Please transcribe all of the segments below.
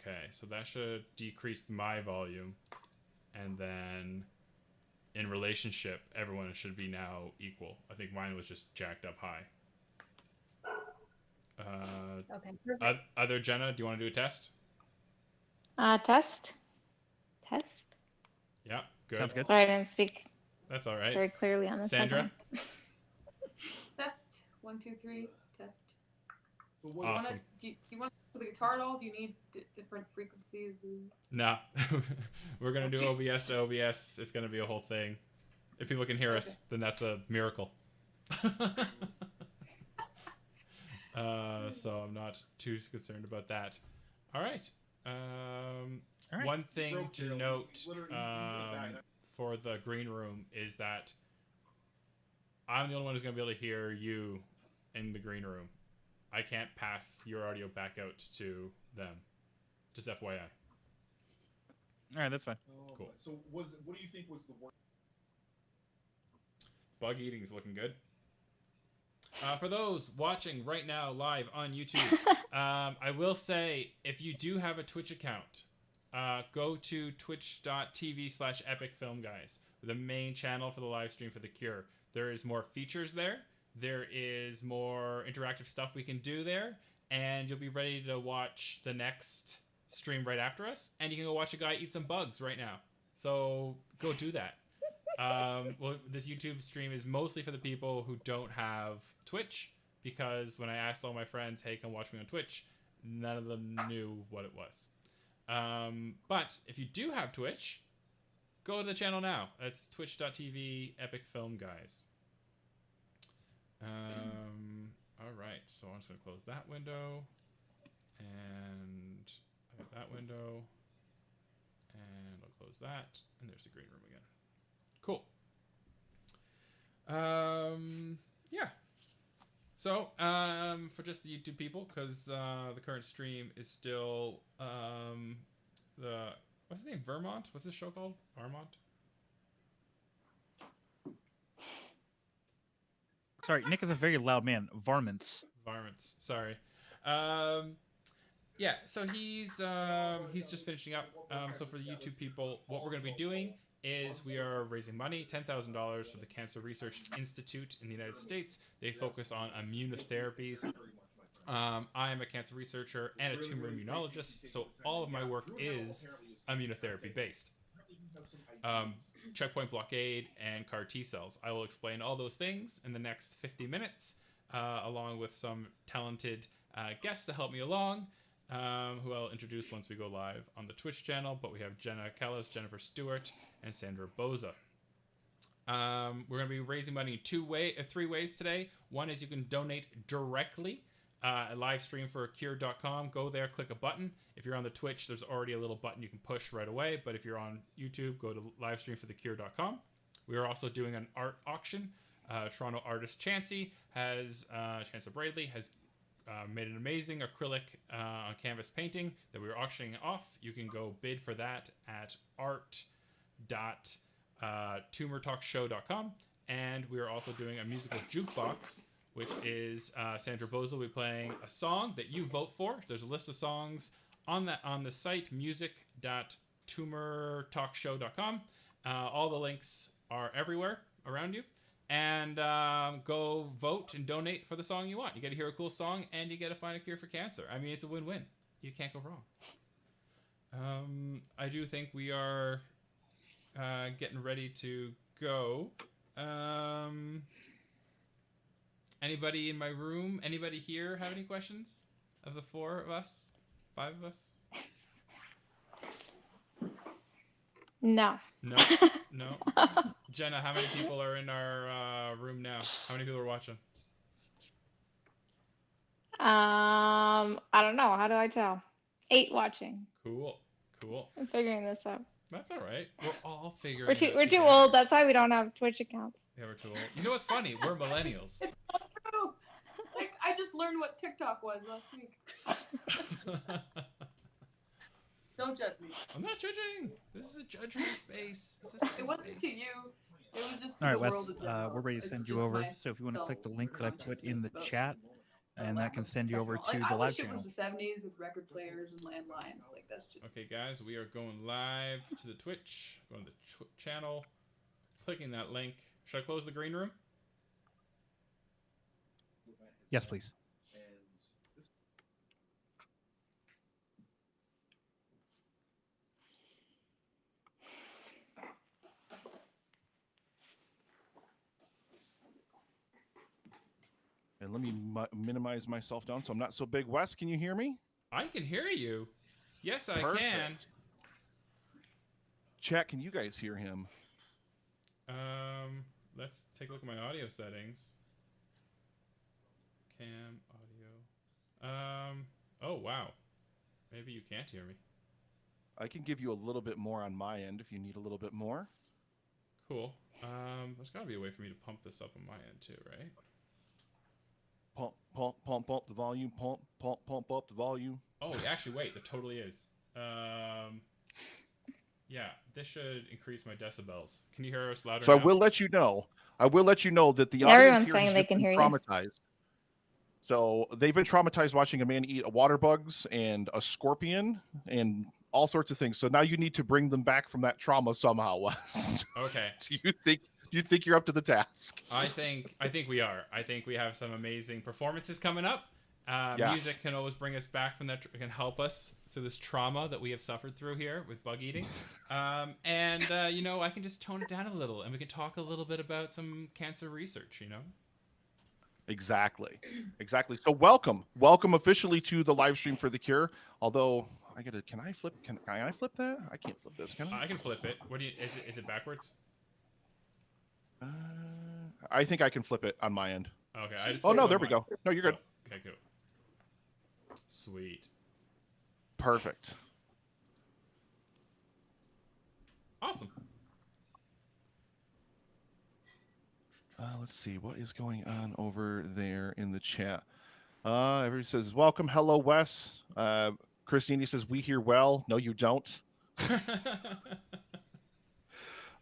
Okay, so that should decrease my volume. And then in relationship, everyone should be now equal. I think mine was just jacked up high. Okay, perfect. Other Jenna, do you want to do a test? Test. Yeah, good. Sounds good. Sorry, I didn't speak That's all right. very clearly on the Sandra? Test 1, 2, 3. Test. Awesome. Do you want the guitar at all? Do you need different frequencies? Nah. We're going to do OBS to OBS. It's going to be a whole thing. If people can hear us, then that's a miracle. So I'm not too concerned about that. All right. One thing to note for the green room is that I'm the only one who's going to be able to hear you in the green room. I can't pass your audio back out to them. Just FYI. All right, that's fine. Cool. So what do you think was the worst? Bug eating is looking good. For those watching right now live on YouTube, I will say, if you do have a Twitch account, go to twitch.tv/epicfilmguys, the main channel for the live stream for The Cure. There is more features there. There is more interactive stuff we can do there. And you'll be ready to watch the next stream right after us. And you can go watch a guy eat some bugs right now. So go do that. Well, this YouTube stream is mostly for the people who don't have Twitch, because when I asked all my friends, hey, come watch me on Twitch, none of them knew what it was. But if you do have Twitch, go to the channel now. It's twitch.tv epicfilmguys. All right, so I'm just going to close that window, and I got that window, and I'll close that, and there's the green room again. Cool. Yeah. So, for just the YouTube people, because the current stream is still what's his name? Vermont? What's this show called? Vermont? Sorry, Nick is a very loud man. Varmints. Sorry. Yeah, so he's just finishing up. So for the YouTube people, what we're going to be doing is we are raising money, $10,000 for the Cancer Research Institute in the United States. They focus on immunotherapies. I am a cancer researcher and a tumor immunologist, so all of my work is immunotherapy based. Checkpoint blockade and CAR T cells. I will explain all those things in the next 50 minutes, along with some talented guests to help me along, who I'll introduce once we go live on the Twitch channel. But we have Jenna Kellis, Jennifer Stewart, and Sandra Boza. We're going to be raising money in 3 ways today. One is you can donate directly. A live stream for cure.com. Go there, click a button. If you're on the Twitch, there's already a little button you can push right away. But if you're on YouTube, go to livestream for cure.com. We are also doing an art auction. Toronto Artist Chandra Bradley has made an amazing acrylic on canvas painting that we were auctioning off. You can go bid for that at art.tumortalkshow.com. And we are also doing a musical jukebox, which is Sandra Boza will be playing a song that you vote for. There's a list of songs on the site, music.tumortalkshow.com. All the links are everywhere around you. And go vote and donate for the song you want. You get to hear a cool song, and you get to find a cure for cancer. I mean, it's a win-win. You can't go wrong. I do think we are getting ready to go. Anybody in my room? Anybody here have any questions of the 4 of us? 5 of us? No. No. Jenna, how many people are in our room now? How many people are watching? I don't know. How do I tell? 8 watching. Cool. I'm figuring this out. That's all right. We're all figuring We're too old. That's why we don't have Twitch accounts. Yeah, we're too old. You know what's funny? We're millennials. It's not true. Like, I just learned what TikTok was last week. Don't judge me. I'm not judging. This is a judge-free space. It wasn't to you. It was just to All right, the Wes, world in general. we're ready to It's send you just over. my So if you want to click the link that I put in the self-consciousness chat, And that can send you over to Like, the I live wish it channel. was the 70s with record players and landlines. Like, that's just. Okay, guys, we are going live to the Twitch. Going to the channel. Clicking that link. Should I close the green room? Yes, please. And let me minimize myself down so I'm not so big. Wes, can you hear me? I can hear you. Yes, I Perfect. can. Chat, can you guys hear him? Let's take a look at my audio settings. Cam audio. Oh wow. Maybe you can't hear me. I can give you a little bit more on my end if you need a little bit more. Cool. There's got to be a way for me to pump this up on my end too, right? Pump, pump, pump up the volume. Pump, pump, pump up the volume. Oh, actually, wait. There totally is. Yeah, this should increase my decibels. Can you hear us louder So now? I will let you know. that the Yeah, audience everyone's here saying has they just can been hear you. traumatized. So they've been traumatized watching a man eat a water bugs and a scorpion and all sorts of things. So now you need to bring them back from that trauma somehow. Wes. Okay. Do you think you're up to the task? I think we are. I think we have some amazing performances coming up. Yes. Music can always bring us back from that. Can help us through this trauma that we have suffered through here with bug eating. You know, I can just tone it down a little, and we can talk a little bit about some cancer research. You know. Exactly. So welcome officially to the live stream for the cure. Although can I flip that? I can't flip this, can I? I can flip it. What do you? Is it backwards? I think I can flip it on my end. Okay. I just. Oh no, flipped there on we mine. go. No, you're good. Okay, cool. Sweet. Perfect. Awesome. Let's see what is going on over there in the chat. Everybody says welcome. Hello, Wes. Christine says we hear well. No, you don't.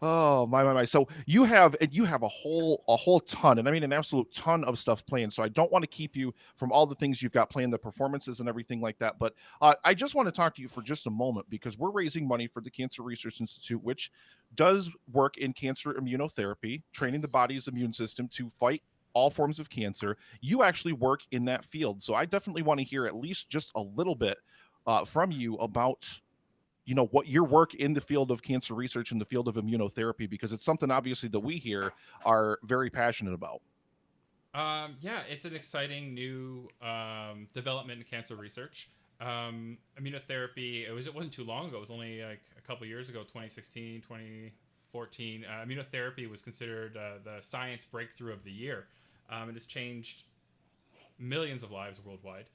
Oh my. So you have a whole ton, and I mean an absolute ton of stuff planned. So I don't want to keep you from all the things you've got planned, the performances and everything like that. But I just want to talk to you for just a moment because we're raising money for the Cancer Research Institute, which does work in cancer immunotherapy, training the body's immune system to fight all forms of cancer. You actually work in that field, so I definitely want to hear at least just a little bit from you about what your work in the field of cancer research and the field of immunotherapy, because it's something obviously that we here are very passionate about. Yeah, it's an exciting new development in cancer research. Immunotherapy, it wasn't too long ago. It was only like a couple years ago, 2016, 2014. Immunotherapy was considered the science breakthrough of the year. It has changed millions of lives worldwide.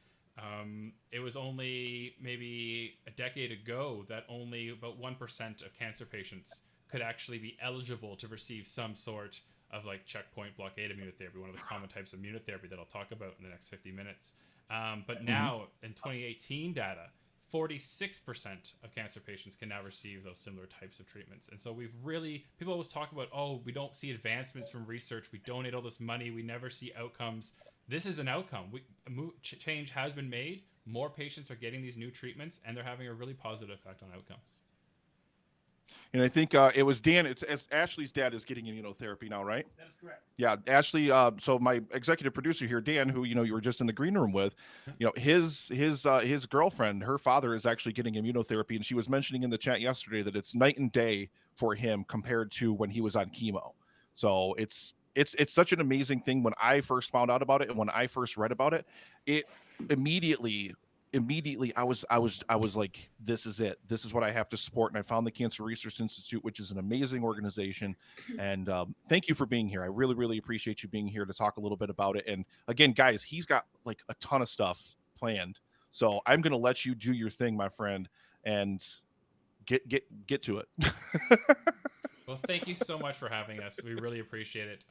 It was only maybe a decade ago that only about 1% of cancer patients could actually be eligible to receive some sort of like checkpoint blockade immunotherapy, one of the common types of immunotherapy that I'll talk about in the next 50 minutes. But now in 2018 data, 46% of cancer patients can now receive those similar types of treatments. And so people always talk about, oh, we don't see advancements from research. We donate all this money. We never see outcomes. This is an outcome. Change has been made. More patients are getting these new treatments, and they're having a really positive effect on outcomes. And I think it was Dan. It's Ashley's dad is getting immunotherapy now, right? That is correct. Yeah, Ashley. So my executive producer here, Dan, who you were just in the green room with, his girlfriend, her father is actually getting immunotherapy, and she was mentioning in the chat yesterday that it's night and day for him compared to when he was on chemo. So it's such an amazing thing. When I first found out about it and when I first read about it, it immediately I was like, this is it. This is what I have to support. And I found the Cancer Research Institute, which is an amazing organization. And thank you for being here. I really, really appreciate you being here to talk a little bit about it. And again, guys, he's got like a ton of stuff planned. So I'm going to let you do your thing, my friend, and get to it. Well, thank you so much for having us. We really appreciate it.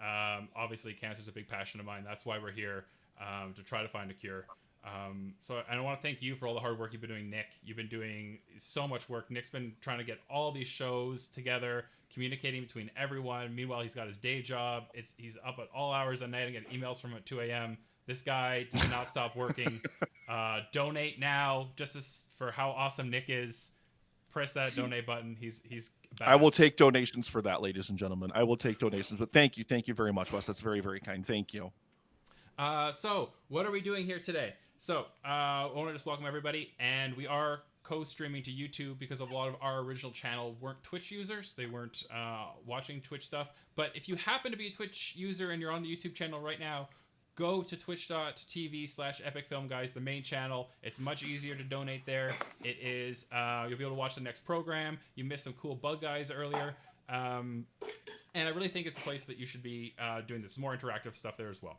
Obviously, cancer is a big passion of mine. That's why we're here, to try to find a cure. So I want to thank you for all the hard work you've been doing, Nick. You've been doing so much work. Nick's been trying to get all these shows together, communicating between everyone. Meanwhile, he's got his day job. He's up at all hours of night and getting emails from him at 2 a.m. This guy does not stop working. Donate now, just for how awesome Nick is. Press that donate button. He's badass. I will take donations for that, ladies and gentlemen. I will take donations, but thank you very much, Wes. That's very, very kind. Thank you. So what are we doing here today? So I want to just welcome everybody, and we are co-streaming to YouTube because a lot of our original channel weren't Twitch users. They weren't watching Twitch stuff. But if you happen to be a Twitch user and you're on the YouTube channel right now, go to twitch.tv/epicfilmguys, the main channel. It's much easier to donate there. It is, you'll be able to watch the next program. You missed some cool bug guys earlier. And I really think it's a place that you should be doing this more interactive stuff there as well.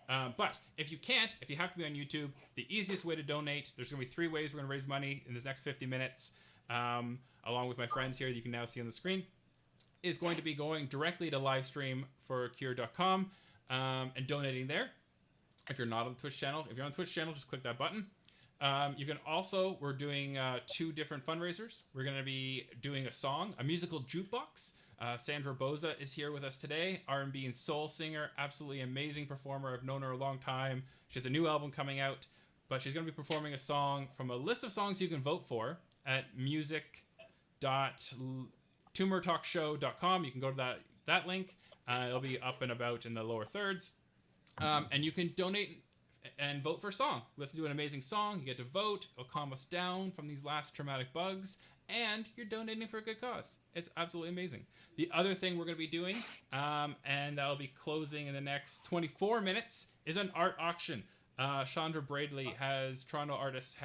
But if you can't, if you have to be on YouTube, the easiest way to donate, there's going to be 3 ways we're going to raise money in this next 50 minutes, along with my friends here that you can now see on the screen, is going to be going directly to livestreamforcure.com and donating there. If you're not on the Twitch channel, if you're on the Twitch channel, just click that button. You can also, we're doing 2 different fundraisers. We're going to be doing a song, a musical jukebox. Sandra Boza is here with us today, R&B and soul singer, absolutely amazing performer. I've known her a long time. She has a new album coming out, but she's going to be performing a song from a list of songs you can vote for at music.tumortalkshow.com. You can go to that link. It'll be up and about in the lower thirds. And you can donate and vote for a song. Listen to an amazing song. You get to vote. It'll calm us down from these last traumatic bugs. And you're donating for a good cause. It's absolutely amazing. The other thing we're going to be doing, and that'll be closing in the next 24 minutes, is an art auction. Chandra Bradley Toronto Artist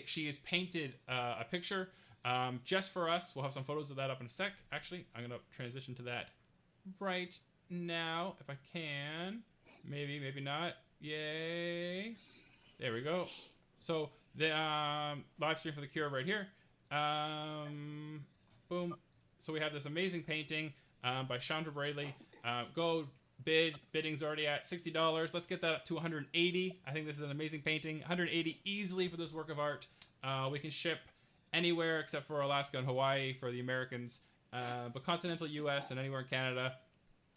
she has painted a picture just for us. We'll have some photos of that up in a sec. Actually, I'm going to transition to that right now, if I can. Maybe not. Yay. There we go. So the live stream for the cure right here. Boom. So we have this amazing painting by Chandra Bradley. Go bid. Bidding's already at $60. Let's get that up to $180. I think this is an amazing painting. $180 easily for this work of art. We can ship anywhere except for Alaska and Hawaii for the Americans. But continental US and anywhere in Canada,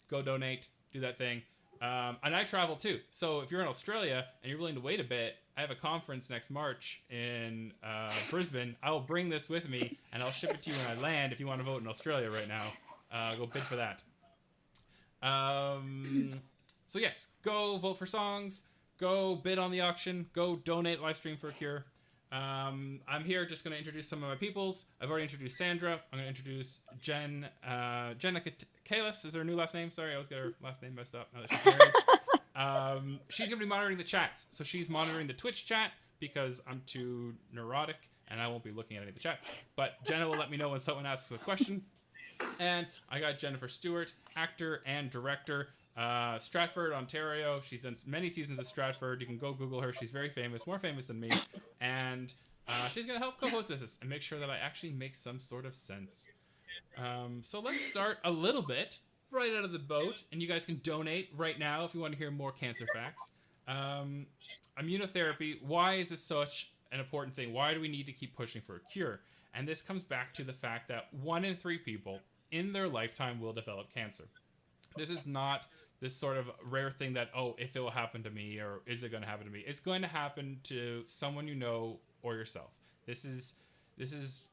go donate. Do that thing. And I travel too. So if you're in Australia and you're willing to wait a bit, I have a conference next March in Brisbane. I will bring this with me and I'll ship it to you when I land if you want to vote in Australia right now. Go bid for that. So yes, go vote for songs. Go bid on the auction. Go donate Livestream for a Cure. I'm here just going to introduce some of my peoples. I've already introduced Sandra. I'm going to introduce Jenna Kalis is her new last name. Sorry, I always get her last name messed up now that she's married. She's going to be monitoring the chats. So she's monitoring the Twitch chat because I'm too neurotic and I won't be looking at any of the chats. But Jenna will let me know when someone asks a question. And I got Jennifer Stewart, actor and director. Stratford, Ontario. She's done many seasons of Stratford. You can go Google her. She's very famous, more famous than me. And she's going to help co-host this and make sure that I actually make some sort of sense. So let's start a little bit right out of the boat. And you guys can donate right now if you want to hear more cancer facts. Immunotherapy. Why is this such an important thing? Why do we need to keep pushing for a cure? And this comes back to the fact that 1 in 3 people in their lifetime will develop cancer. This is not this sort of rare thing that, oh, if it will happen to me or is it going to happen to me? It's going to happen to someone you know or yourself. This is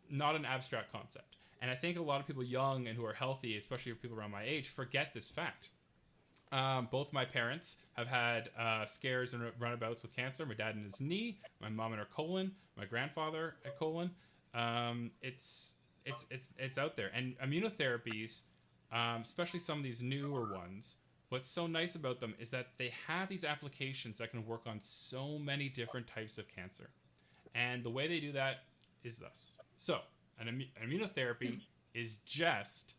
not an abstract concept. And I think a lot of people young and who are healthy, especially people around my age, forget this fact. Both my parents have had scares and runabouts with cancer. My dad in his knee, my mom in her colon, my grandfather at colon. It's out there. And immunotherapies, especially some of these newer ones, what's so nice about them is that they have these applications that can work on so many different types of cancer. And the way they do that is thus. So, an immunotherapy is just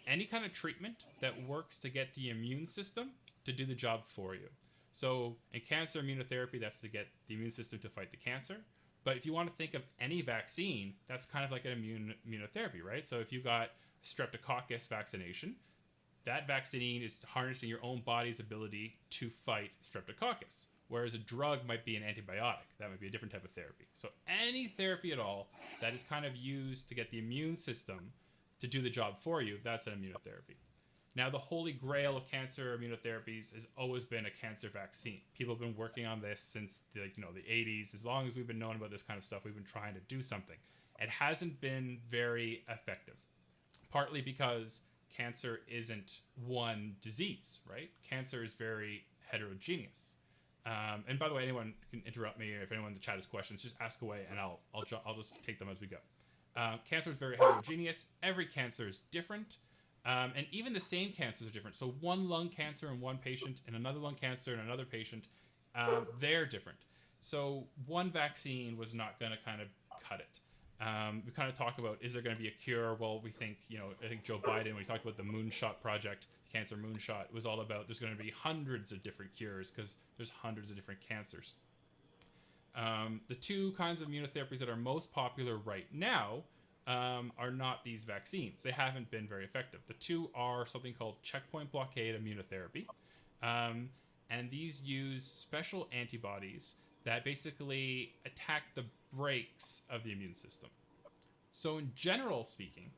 any kind of treatment that works to get the immune system to do the job for you. So, in cancer immunotherapy, that's to get the immune system to fight the cancer. But if you want to think of any vaccine, that's kind of like an immunotherapy, right? So if you got streptococcus vaccination, that vaccine is harnessing your own body's ability to fight streptococcus. Whereas a drug might be an antibiotic. That might be a different type of therapy. So any therapy at all that is kind of used to get the immune system to do the job for you, that's an immunotherapy. Now, the holy grail of cancer immunotherapies has always been a cancer vaccine. People have been working on this since the 80s. As long as we've been knowing about this kind of stuff, we've been trying to do something. It hasn't been very effective, partly because cancer isn't one disease, right? Cancer is very heterogeneous. And by the way, anyone can interrupt me if anyone in the chat has questions. Just ask away, and I'll just take them as we go. Cancer is very heterogeneous. Every cancer is different. And even the same cancers are different. So one lung cancer in one patient and another lung cancer in another patient, they're different. So one vaccine was not going to kind of cut it. We kind of talk about, is there going to be a cure? Well, we think, I think Joe Biden, when he talked about the moonshot project, cancer moonshot, was all about there's going to be hundreds of different cures because there's hundreds of different cancers. The two kinds of immunotherapies that are most popular right now are not these vaccines. They haven't been very effective. The two are something called checkpoint blockade immunotherapy. And these use special antibodies that basically attack the brakes of the immune system. So in general speaking,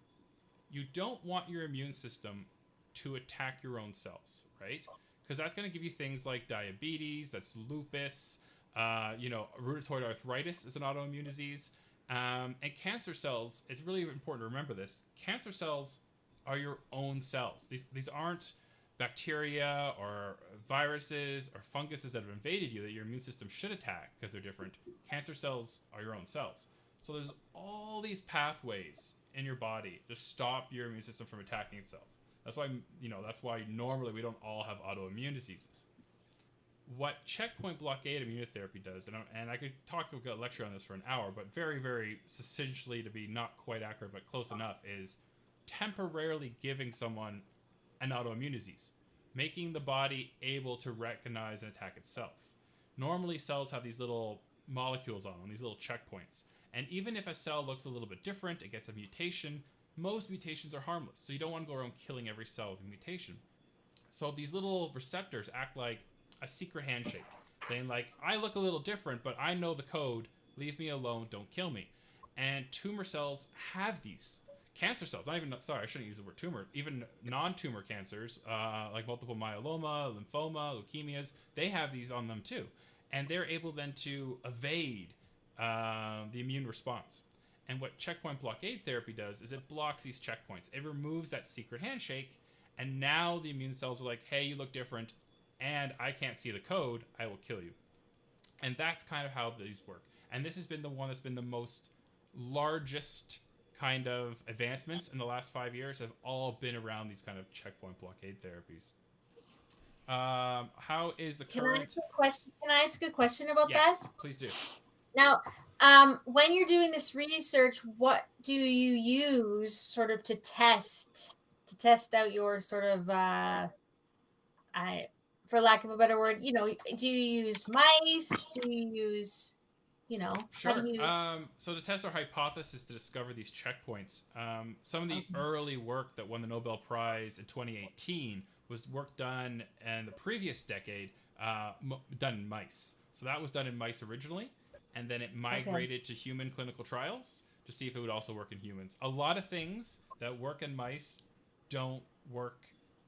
you don't want your immune system to attack your own cells, right? Because that's going to give you things like diabetes, that's lupus, rheumatoid arthritis is an autoimmune disease. And cancer cells, it's really important to remember this. Cancer cells are your own cells. These aren't bacteria or viruses or funguses that have invaded you that your immune system should attack because they're different. Cancer cells are your own cells. So there's all these pathways in your body to stop your immune system from attacking itself. That's why normally we don't all have autoimmune diseases. What checkpoint blockade immunotherapy does, and I could talk a lecture on this for an hour, but very, very succinctly, to be not quite accurate but close enough, is temporarily giving someone an autoimmune disease, making the body able to recognize and attack itself. Normally, cells have these little molecules on them, these little checkpoints. And even if a cell looks a little bit different, it gets a mutation, most mutations are harmless. So you don't want to go around killing every cell with a mutation. So these little receptors act like a secret handshake, saying like, I look a little different, but I know the code, leave me alone, don't kill me. And tumor cells have these. Cancer cells, I shouldn't use the word tumor, even non-tumor cancers, like multiple myeloma, lymphoma, leukemias, they have these on them too. And they're able then to evade the immune response. And what checkpoint blockade therapy does is it blocks these checkpoints. It removes that secret handshake, and now the immune cells are like, hey, you look different, and I can't see the code, I will kill you. And that's kind of how these work. And this has been the one that's been the most largest kind of advancements in the last 5 years have all been around these kind of checkpoint blockade therapies. How is the current... Can I ask a question about that? Yes, please do. Now, when you're doing this research, what do you use sort of to test out your sort of, for lack of a better word, do you use mice? Do you use... Sure. How do you... So to test our hypothesis to discover these checkpoints, some of the early work that won the Nobel Prize in 2018 was work done in the previous decade, done in mice. So that was done in mice originally, and then it migrated to human clinical trials to see if it would also work in humans. A lot of things that work in mice don't work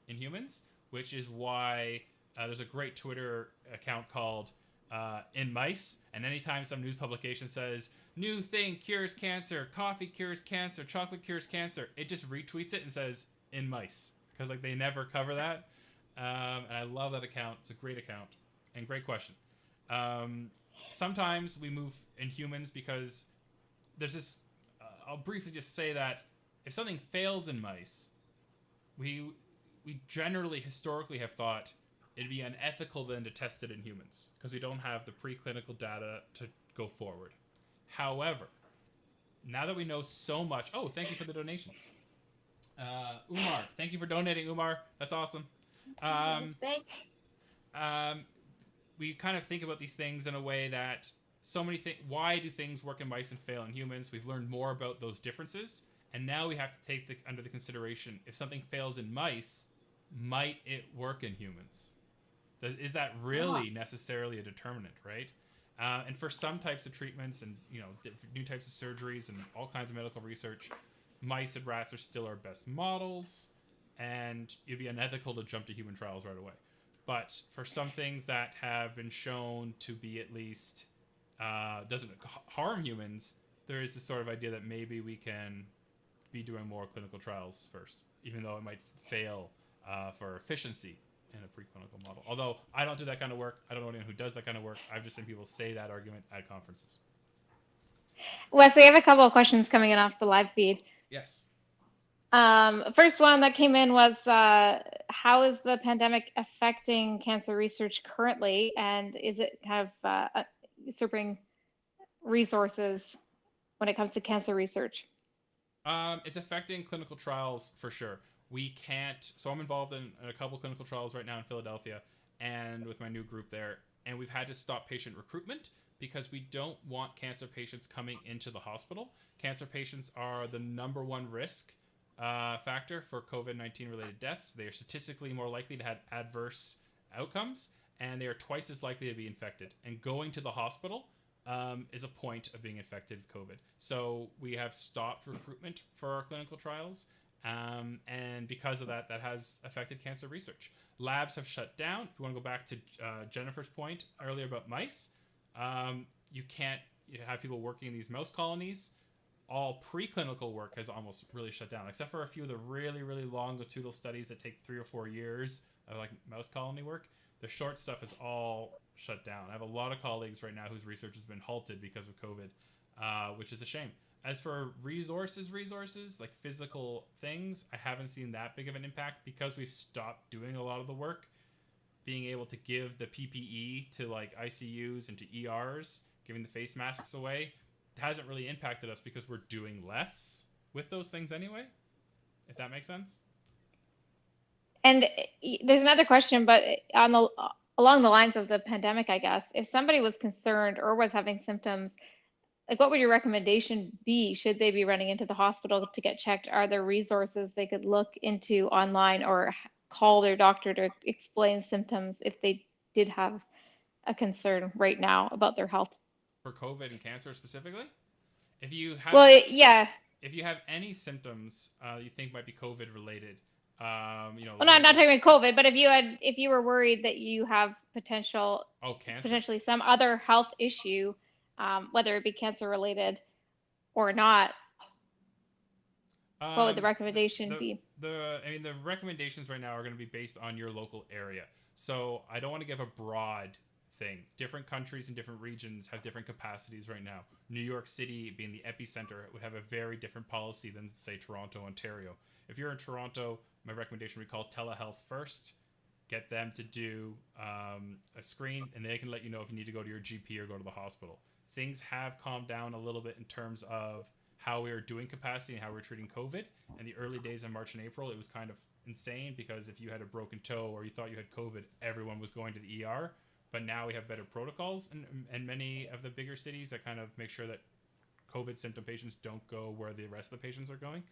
in humans, which is why there's a great Twitter account called In Mice, and anytime some news publication says new thing cures cancer, coffee cures cancer, chocolate cures cancer, it just retweets it and says In Mice, because they never cover that. And I love that account. It's a great account and great question. Sometimes we move in humans because there's this I'll briefly just say that if something fails in mice, we generally historically have thought it'd be unethical then to test it in humans because we don't have the preclinical data to go forward. However, now that we know so much... Oh, thank you for the donations. Umar, thank you for donating, Umar. That's awesome. We kind of think about these things in a way that so many things... Why do things work in mice and fail in humans? We've learned more about those differences, and now we have to take under the consideration, if something fails in mice, might it work in humans? Is that really necessarily a determinant, right? And for some types of treatments and new types of surgeries and all kinds of medical research, mice and rats are still our best models. and it'd be unethical to jump to human trials right away. But for some things that have been shown to be at least doesn't harm humans, there is this sort of idea that maybe we can be doing more clinical trials first, even though it might fail for efficiency in a preclinical model. Although I don't do that kind of work. I don't know anyone who does that kind of work. I've just seen people say that argument at conferences. Wes, we have a couple of questions coming in off the live feed. Yes. First one that came in was, how is the pandemic affecting cancer research currently? And is it kind of usurping resources when it comes to cancer research? It's affecting clinical trials for sure. We can't, so I'm involved in a couple clinical trials right now in Philadelphia and with my new group there. And we've had to stop patient recruitment because we don't want cancer patients coming into the hospital. Cancer patients are the #1 risk factor for COVID-19 related deaths. They are statistically more likely to have adverse outcomes, and they are twice as likely to be infected. And going to the hospital is a point of being infected with COVID. So we have stopped recruitment for our clinical trials. And because of that, that has affected cancer research. Labs have shut down. If you want to go back to Jennifer's point earlier about mice, you can't have people working in these mouse colonies. All preclinical work has almost really shut down, except for a few of the really, really longitudinal studies that take 3 or 4 years of like mouse colony work. The short stuff is all shut down. I have a lot of colleagues right now whose research has been halted because of COVID, which is a shame. As for resources, like physical things, I haven't seen that big of an impact because we've stopped doing a lot of the work. Being able to give the PPE to like ICUs and to ERs, giving the face masks away, hasn't really impacted us because we're doing less with those things anyway, if that makes sense. And there's another question, but along the lines of the pandemic, I guess, if somebody was concerned or was having symptoms, like what would your recommendation be? Should they be running into the hospital to get checked? Are there resources they could look into online or call their doctor to explain symptoms if they did have a concern right now about their health? For COVID and cancer specifically? If you have, if you have any symptoms you think might be COVID related, well, not talking about COVID, but if you were worried that you have potentially some other health issue, whether it be cancer related or not, what would the recommendation be? The recommendations right now are going to be based on your local area. So I don't want to give a broad thing. Different countries and different regions have different capacities right now. New York City, being the epicenter, would have a very different policy than, say, Toronto, Ontario. If you're in Toronto, my recommendation would be called telehealth first. Get them to do a screen, and they can let you know if you need to go to your GP or go to the hospital. Things have calmed down a little bit in terms of how we are doing capacity and how we're treating COVID. In the early days in March and April, it was kind of insane because if you had a broken toe or you thought you had COVID, everyone was going to the ER. But now we have better protocols in many of the bigger cities that kind of make sure that COVID symptom patients don't go where the rest of the patients are going.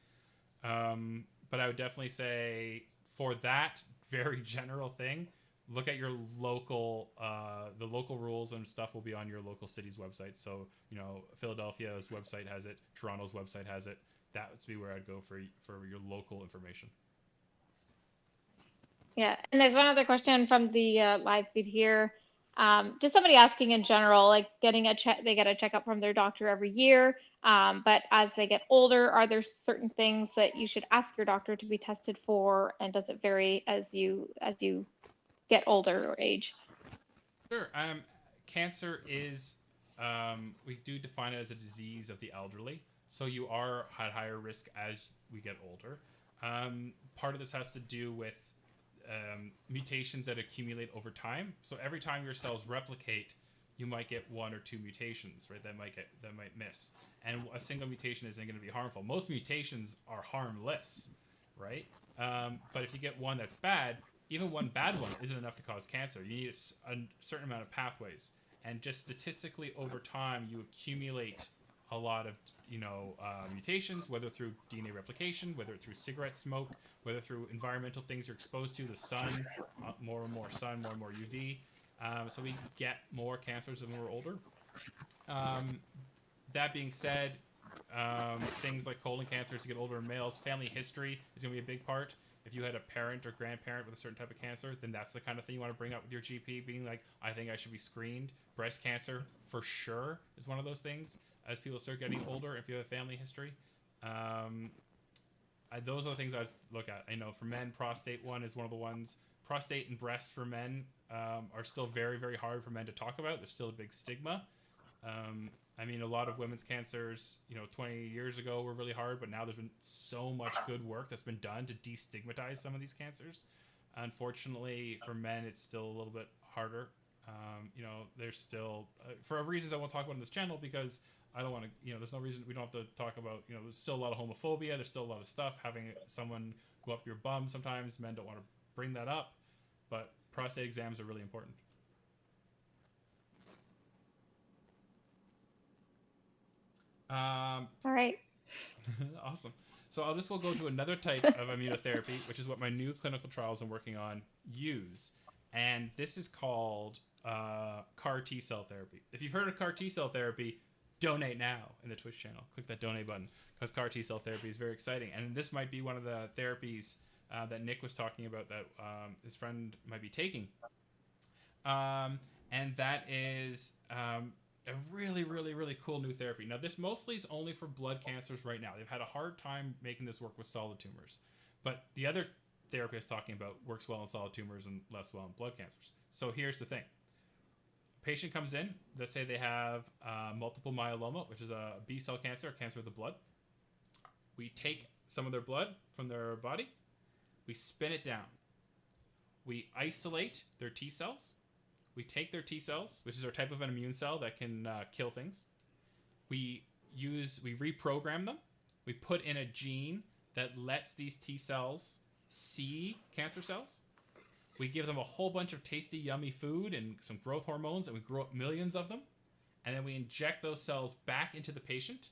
But I would definitely say for that very general thing, look at your local, the local rules and stuff will be on your local city's website. So, Philadelphia's website has it, Toronto's website has it. That would be where I'd go for your local information. Yeah, and there's one other question from the live feed here. Just somebody asking in general, like getting they get a checkup from their doctor every year. But as they get older, are there certain things that you should ask your doctor to be tested for? And does it vary as you get older or age? Sure. Cancer is, we do define it as a disease of the elderly. So you are at higher risk as we get older. Part of this has to do with mutations that accumulate over time. So every time your cells replicate, you might get 1 or 2 mutations, right? That might miss. And a single mutation isn't going to be harmful. Most mutations are harmless, right? But if you get one that's bad, even one bad one isn't enough to cause cancer. You need a certain amount of pathways. And just statistically over time, you accumulate a lot of mutations, whether through DNA replication, whether through cigarette smoke, whether through environmental things you're exposed to, the sun, more and more sun, more and more UV. So we get more cancers when we're older. That being said, things like colon cancer as you get older in males, family history is going to be a big part. If you had a parent or grandparent with a certain type of cancer, then that's the kind of thing you want to bring up with your GP, being like, I think I should be screened. Breast cancer, for sure, is one of those things as people start getting older, if you have a family history. Those are the things I look at. I know for men, prostate one is one of the ones. Prostate and breast for men are still very, very hard for men to talk about. There's still a big stigma. I mean, a lot of women's cancers, 20 years ago were really hard, but now there's been so much good work that's been done to destigmatize some of these cancers. Unfortunately, for men, it's still a little bit harder. There's still, for reasons I won't talk about on this channel, because I don't want to, there's no reason we don't have to talk about, there's still a lot of homophobia. There's still a lot of stuff. Having someone go up your bum, sometimes men don't want to bring that up, but prostate exams are really important. All right. Awesome. So we'll go to another type of immunotherapy, which is what my new clinical trials I'm working on use. And this is called CAR T-cell therapy. If you've heard of CAR T-cell therapy, donate now in the Twitch channel. Click that donate button, because CAR T-cell therapy is very exciting. And this might be one of the therapies that Nick was talking about that his friend might be taking. And that is a really, really, really cool new therapy. Now, this mostly is only for blood cancers right now. They've had a hard time making this work with solid tumors. But the other therapy I was talking about works well in solid tumors and less well in blood cancers. So here's the thing. Patient comes in. Let's say they have multiple myeloma, which is a B-cell cancer, a cancer of the blood. We take some of their blood from their body. We spin it down. We isolate their T cells. We take their T cells, which is our type of an immune cell that can kill things. We reprogram them. We put in a gene that lets these T cells see cancer cells. We give them a whole bunch of tasty, yummy food and some growth hormones, and we grow up millions of them. And then we inject those cells back into the patient.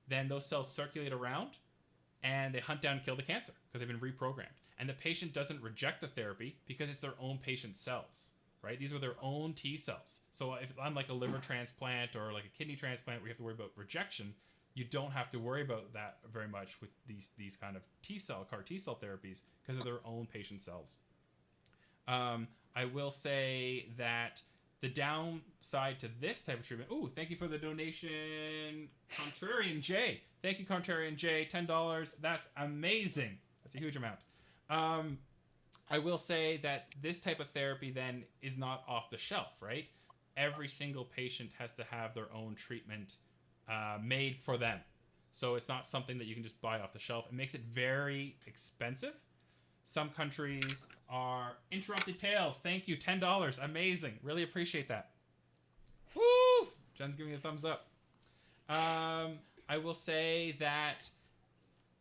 Then those cells circulate around, and they hunt down and kill the cancer because they've been reprogrammed. And the patient doesn't reject the therapy because it's their own patient cells. Right? These are their own T cells. So if unlike a liver transplant or like a kidney transplant where you have to worry about rejection, you don't have to worry about that very much with these kind of CAR T cell therapies because of their own patient cells. I will say that the downside to this type of treatment. Oh, thank you for the donation, Contrarian J. Thank you, Contrarian J. $10. That's amazing. That's a huge amount. I will say that this type of therapy then is not off the shelf, right? Every single patient has to have their own treatment made for them. So it's not something that you can just buy off the shelf. It makes it very expensive. Some countries are Interrupted Tales. Thank you, $10. Amazing. Really appreciate that. Woo! Jen's giving me a thumbs up. I will say that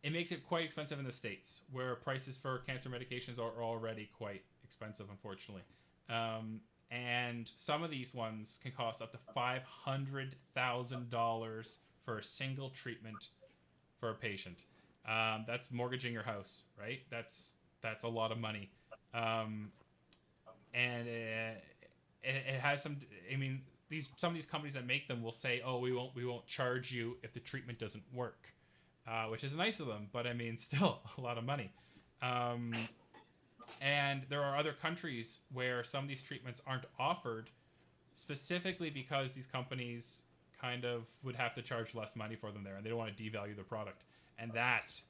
it makes it quite expensive in the States, where prices for cancer medications are already quite expensive, unfortunately. And some of these ones can cost up to $500,000 for a single treatment for a patient. That's mortgaging your house, right? That's a lot of money. And it has some. I mean, some of these companies that make them will say, "Oh, we won't charge you if the treatment doesn't work." Which is nice of them, but I mean, still a lot of money. And there are other countries where some of these treatments aren't offered specifically because these companies kind of would have to charge less money for them there, and they don't want to devalue their product. And that's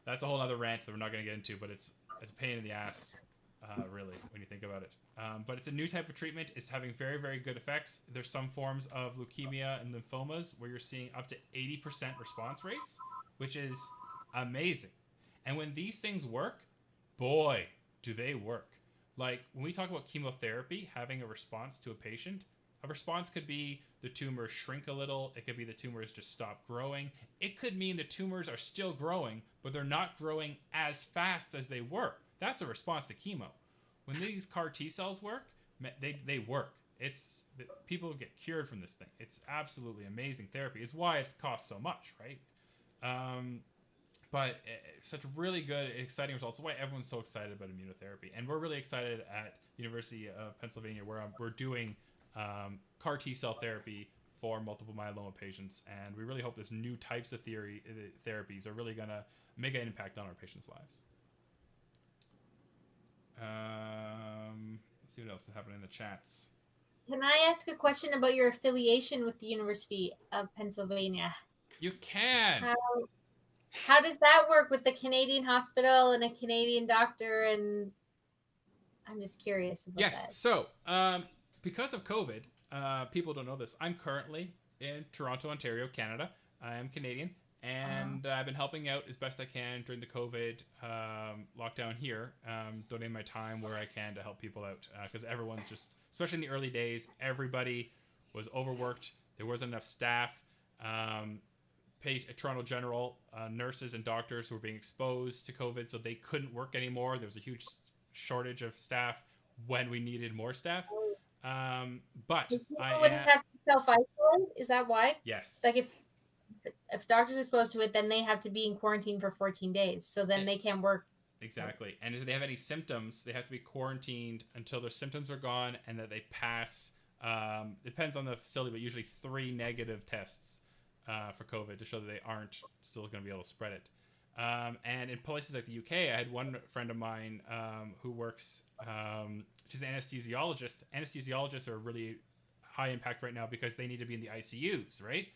a whole other rant that we're not going to get into, but it's a pain in the ass, really, when you think about it. But it's a new type of treatment. It's having very, very good effects. There's some forms of leukemia and lymphomas where you're seeing up to 80% response rates, which is amazing. And when these things work, boy, do they work. Like, when we talk about chemotherapy, having a response to a patient, a response could be the tumors shrink a little. It could be the tumors just stop growing. It could mean the tumors are still growing, but they're not growing as fast as they were. That's a response to chemo. When these CAR T cells work, they work. People get cured from this thing. It's absolutely amazing therapy. It's why it costs so much, right? But such really good, exciting results. It's why everyone's so excited about immunotherapy. And we're really excited at University of Pennsylvania where we're doing CAR T cell therapy for multiple myeloma patients. And we really hope this new types of therapies are really going to make an impact on our patients' lives. Let's see what else is happening in the chats. Can I ask a question about your affiliation with the University of Pennsylvania? You can. How does that work with the Canadian hospital and a Canadian doctor? And I'm just curious about Yes. that. So, because of COVID, people don't know this. I'm currently in Toronto, Ontario, Canada. I am Canadian, and I've been helping out as best I can during the COVID lockdown here, donating my time where I can to help people out. Because everyone's just, especially in the early days, everybody was overworked. There wasn't enough staff. Toronto General nurses and doctors were being exposed to COVID, so they couldn't work anymore. There was a huge shortage of staff when we needed more staff. But People I would have to self-isolate? Is that why? yes. Like if doctors are exposed to it, then they have to be in quarantine for 14 days. So then they can't work. Exactly. And if they have any symptoms, they have to be quarantined until their symptoms are gone and that they pass, depends on the facility, but usually 3 negative tests for COVID to show that they aren't still going to be able to spread it. And in places like the UK, I had one friend of mine who works, she's an anesthesiologist. Anesthesiologists are really high impact right now because they need to be in the ICUs, right?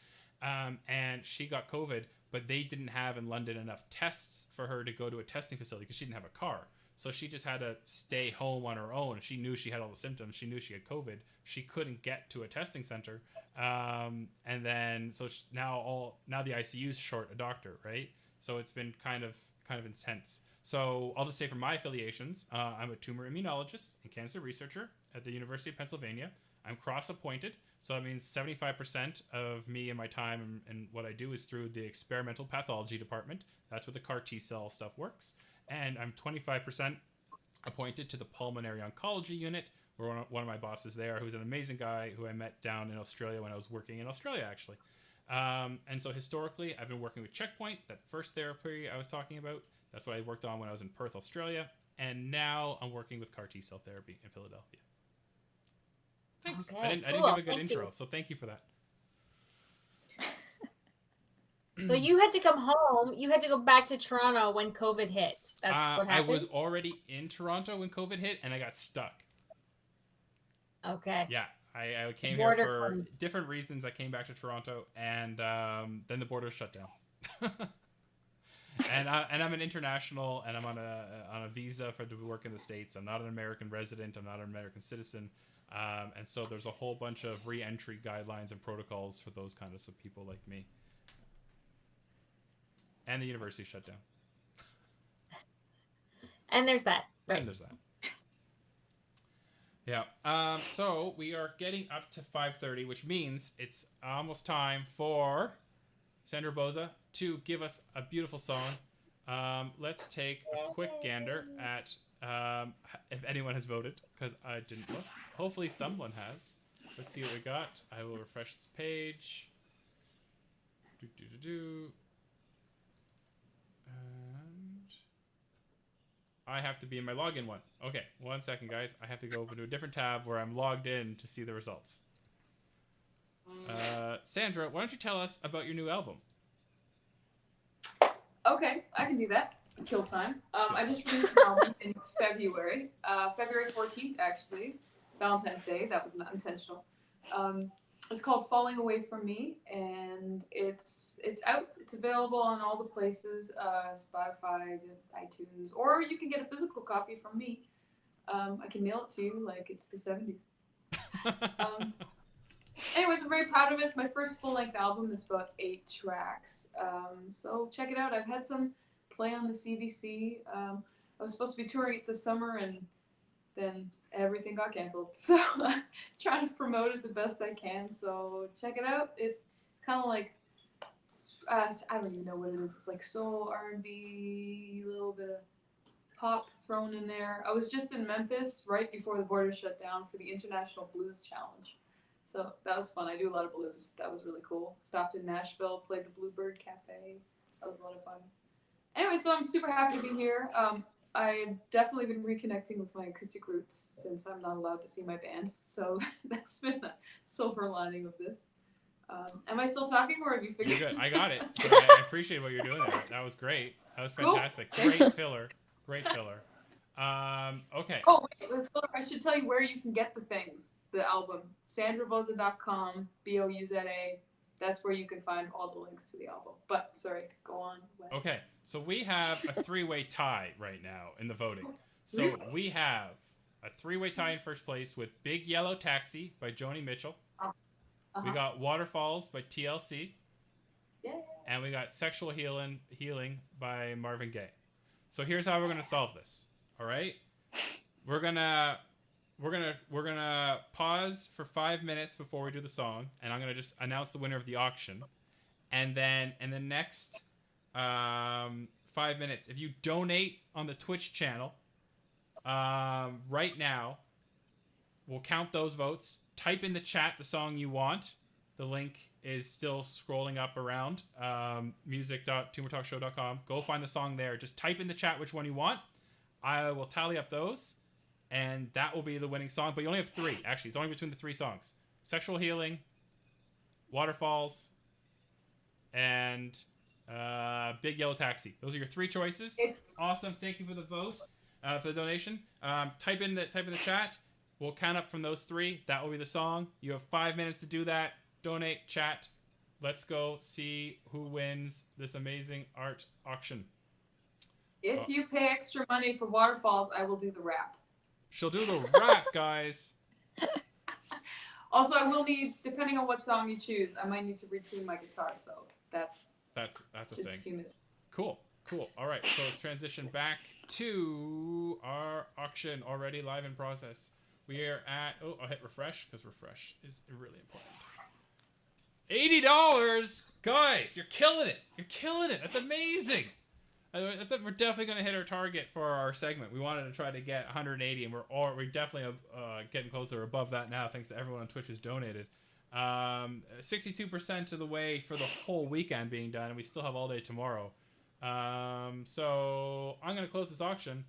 And she got COVID, but they didn't have in London enough tests for her to go to a testing facility because she didn't have a car. So she just had to stay home on her own. She knew she had all the symptoms. She knew she had COVID. She couldn't get to a testing center. And then, so now the ICU's short a doctor, right? So it's been kind of intense. So I'll just say for my affiliations, I'm a tumor immunologist and cancer researcher at the University of Pennsylvania. I'm cross-appointed, so that means 75% of me and my time and what I do is through the experimental pathology department. That's where the CAR T-cell stuff works. And I'm 25% appointed to the pulmonary oncology unit, where one of my bosses there, who's an amazing guy who I met down in Australia when I was working in Australia, actually. And so historically, I've been working with Checkpoint, that first therapy I was talking about. That's what I worked on when I was in Perth, Australia. And now I'm working with CAR T-cell therapy in Philadelphia. Thanks. Okay, I didn't cool. give a good Thank intro, you. so thank you for that. So you had to come home. You had to go back to Toronto when COVID hit. That's what I happened? was already in Toronto when COVID hit, and I got stuck. Okay. Yeah, I came Border here for closed. different reasons. I came back to Toronto, and then the border shut down. and I'm an international, and I'm on a visa to work in the States. I'm not an American resident. I'm not an American citizen. And so there's a whole bunch of re-entry guidelines and protocols for those kinds of people like me. And the university shut down. And there's that. Right. And there's that. Yeah. So we are getting up to 5:30, which means it's almost time for Sandra Boza to give us a beautiful song. Let's take a quick gander at if anyone has voted, because I didn't look. Hopefully someone has. Let's see what we got. I will refresh this page. And I have to be in my login one. Okay, 1 second, guys. I have to go over to a different tab where I'm logged in to see the results. Sandra, why don't you tell us about your new album? Okay, I can do that. Kill time. I just released an album in February. February 14th, actually. Valentine's Day. That was not intentional. It's called Falling Away From Me, and it's out. It's available on all the places, Spotify, iTunes, or you can get a physical copy from me. I can mail it to you like it's the 70s. Anyways, I'm very proud of it. It's my first full-length album. It's about 8 tracks. So check it out. I've had some play on the CBC. I was supposed to be touring it this summer, and then everything got canceled. So trying to promote it the best I can. So check it out. It's kind of like, I don't even know what it is. It's like soul, R&B, a little bit of pop thrown in there. I was just in Memphis right before the border shut down for the International Blues Challenge. So that was fun. I do a lot of blues. That was really cool. Stopped in Nashville, played the Bluebird Cafe. That was a lot of fun. Anyway, so I'm super happy to be here. I've definitely been reconnecting with my acoustic roots since I'm not allowed to see my band. So that's been a silver lining of this. Am I still talking, or have you figured? You're good. I got it. But I appreciate what you're doing there. That was great. That was fantastic. Cool. Great filler. Great filler. Okay. Oh, wait, I should tell you where you can get the things. The album, sandraboza.com, BOUZA. That's where you can find all the links to the album. But sorry, go on, Wes. Okay. So we have a three-way tie right now in the voting. So we have a three-way tie in first place with Big Yellow Taxi by Joni Mitchell. Uh-huh. We got Waterfalls by TLC. Yeah. And we got Sexual Healing by Marvin Gaye. So here's how we're gonna solve this. All right, we're gonna pause for 5 minutes before we do the song, and I'm gonna just announce the winner of the auction, and then in the next 5 minutes, if you donate on the Twitch channel right now, we'll count those votes. Type in the chat the song you want. The link is still scrolling up around music.tumortalkshow.com. Go find the song there. Just type in the chat which one you want. I will tally up those, and that will be the winning song. But you only have three. Actually, it's only between the three songs: Sexual Healing, Waterfalls, and Big Yellow Taxi. Those are your three choices. Awesome. Thank you for the vote, for the donation. Type in the chat. We'll count up from those three. That will be the song. You have 5 minutes to do that. Donate, chat. Let's go see who wins this amazing art auction. If you pay extra money for Waterfalls, I will do the rap. She'll do the rap, guys. Also, I will need, depending on what song you choose, I might need to retune my guitar. So that's a just thing. a few minutes. Cool. All right, so let's transition back to our auction already live in process. We are at, I'll hit refresh because refresh is really important. $80, guys, you're killing it. That's amazing. We're definitely gonna hit our target for our segment. We wanted to try to get 180, and we're definitely getting closer above that now, thanks to everyone on Twitch who's donated. 62% of the way for the whole weekend being done, and we still have all day tomorrow. So I'm gonna close this auction.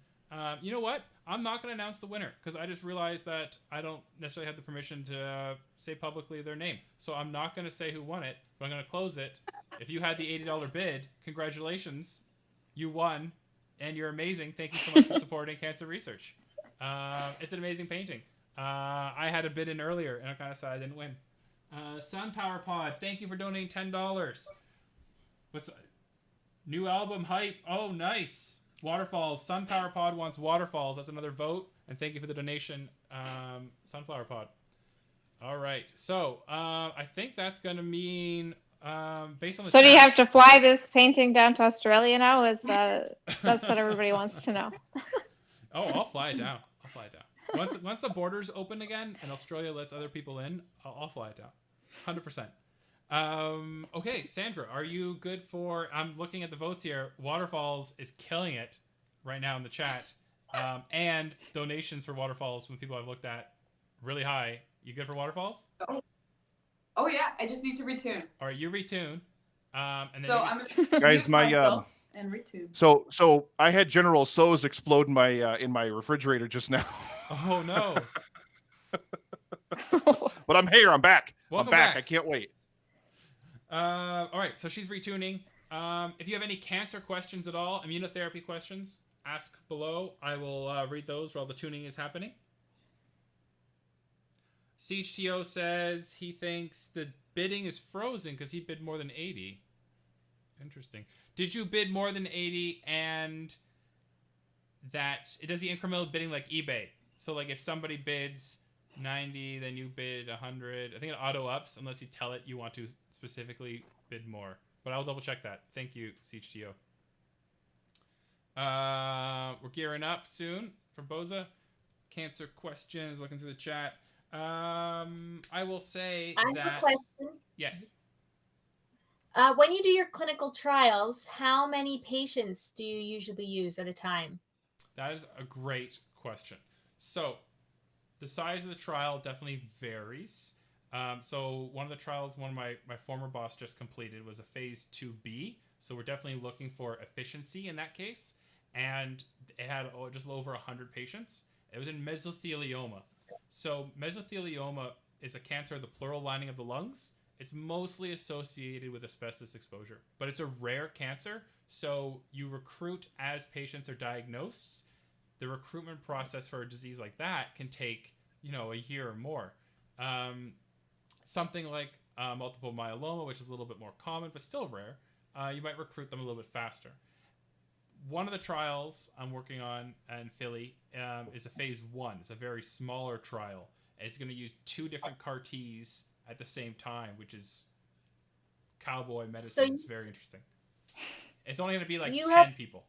You know what? I'm not gonna announce the winner because I just realized that I don't necessarily have the permission to say publicly their name. So I'm not gonna say who won it, but I'm gonna close it. If you had the $80 bid, congratulations. You won, and you're amazing. Thank you so much for supporting cancer research. It's an amazing painting. I had a bid in earlier, and I'm kind of sad I didn't win. Sunpower Pod, thank you for donating $10. What's new album hype? Oh, nice. Waterfalls. Sunpower Pod wants Waterfalls. That's another vote, and thank you for the donation, Sunflower Pod. All right, so I think that's gonna mean. Based on the So do you chat- have to fly this painting down to Australia now? Is that's what everybody wants to know. Oh, I'll fly it down. Once the borders open again and Australia lets other people in, I'll fly it down. 100%. Okay, Sandra, are you good for? I'm looking at the votes here. Waterfalls is killing it right now in the chat, and donations for Waterfalls from the people I've looked at really high. You good for Waterfalls? Oh yeah, I just need to retune. All right, you retune. And then So maybe I'm Guys, gonna my myself and retune. so I had General So's explode in my refrigerator just now. Oh no. But I'm here. I'm back. Welcome I'm back. back. I can't wait. All right, so she's retuning. If you have any cancer questions at all, immunotherapy questions, ask below. I will read those while the tuning is happening. CHTO says he thinks the bidding is frozen because he bid more than 80. Interesting. Did you bid more than 80 and that it does the incremental bidding like eBay? So like if somebody bids 90, then you bid 100. I think it auto ups unless you tell it you want to specifically bid more. But I'll double check that. Thank you, CHTO. We're gearing up soon for Boza. Cancer questions, looking through the chat. I will say I have that. a question. Yes. When you do your clinical trials, how many patients do you usually use at a time? That is a great question. So, the size of the trial definitely varies. So, one of the trials my former boss just completed was a phase 2B. So, we're definitely looking for efficiency in that case. And it had just over 100 patients. It was in mesothelioma. So, mesothelioma is a cancer of the pleural lining of the lungs. It's mostly associated with asbestos exposure, but it's a rare cancer. So you recruit as patients are diagnosed. the recruitment process for a disease like that can take, a year or more. Something like multiple myeloma, which is a little bit more common but still rare, you might recruit them a little bit faster. One of the trials I'm working on in Philly is a phase 1. It's a very smaller trial. It's going to use 2 different CAR-Ts at the same time, which is cowboy medicine. It's very interesting. It's only going to be like 10 people.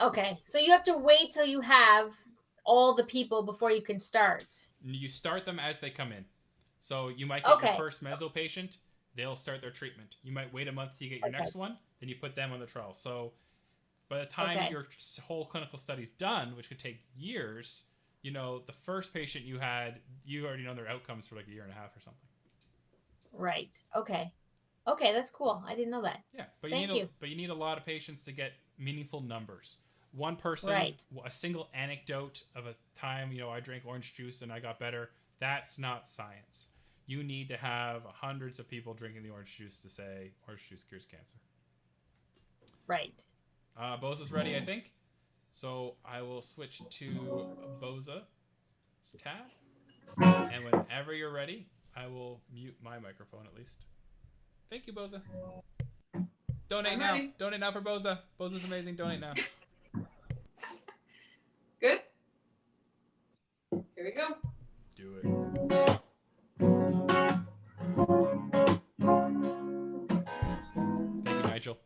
Okay, so you have to wait till you have all the people before you can start. You start them as they come in. So you might get your first meso patient. They'll start their treatment. You might wait a month till you get your next one. Then you put them on the trial. So by the time your whole clinical study's done, which could take years, the first patient you had, you already know their outcomes for like a year and a half or something. Right. Okay. Okay, that's cool. I didn't know that. Yeah, but you need a lot of patients to get meaningful numbers. One person, a single anecdote of a time, I drank orange juice and I got better. That's not science. You need to have hundreds of people drinking the orange juice to say orange juice cures cancer. Right. Boza's ready, I think. So I will switch to Boza's tab. And whenever you're ready, I will mute my microphone at least. Thank you, Boza. Donate now. Ready. Donate now for Boza. Boza's amazing. Donate now. Good? Here we go. Do it. Thank you, Nigel.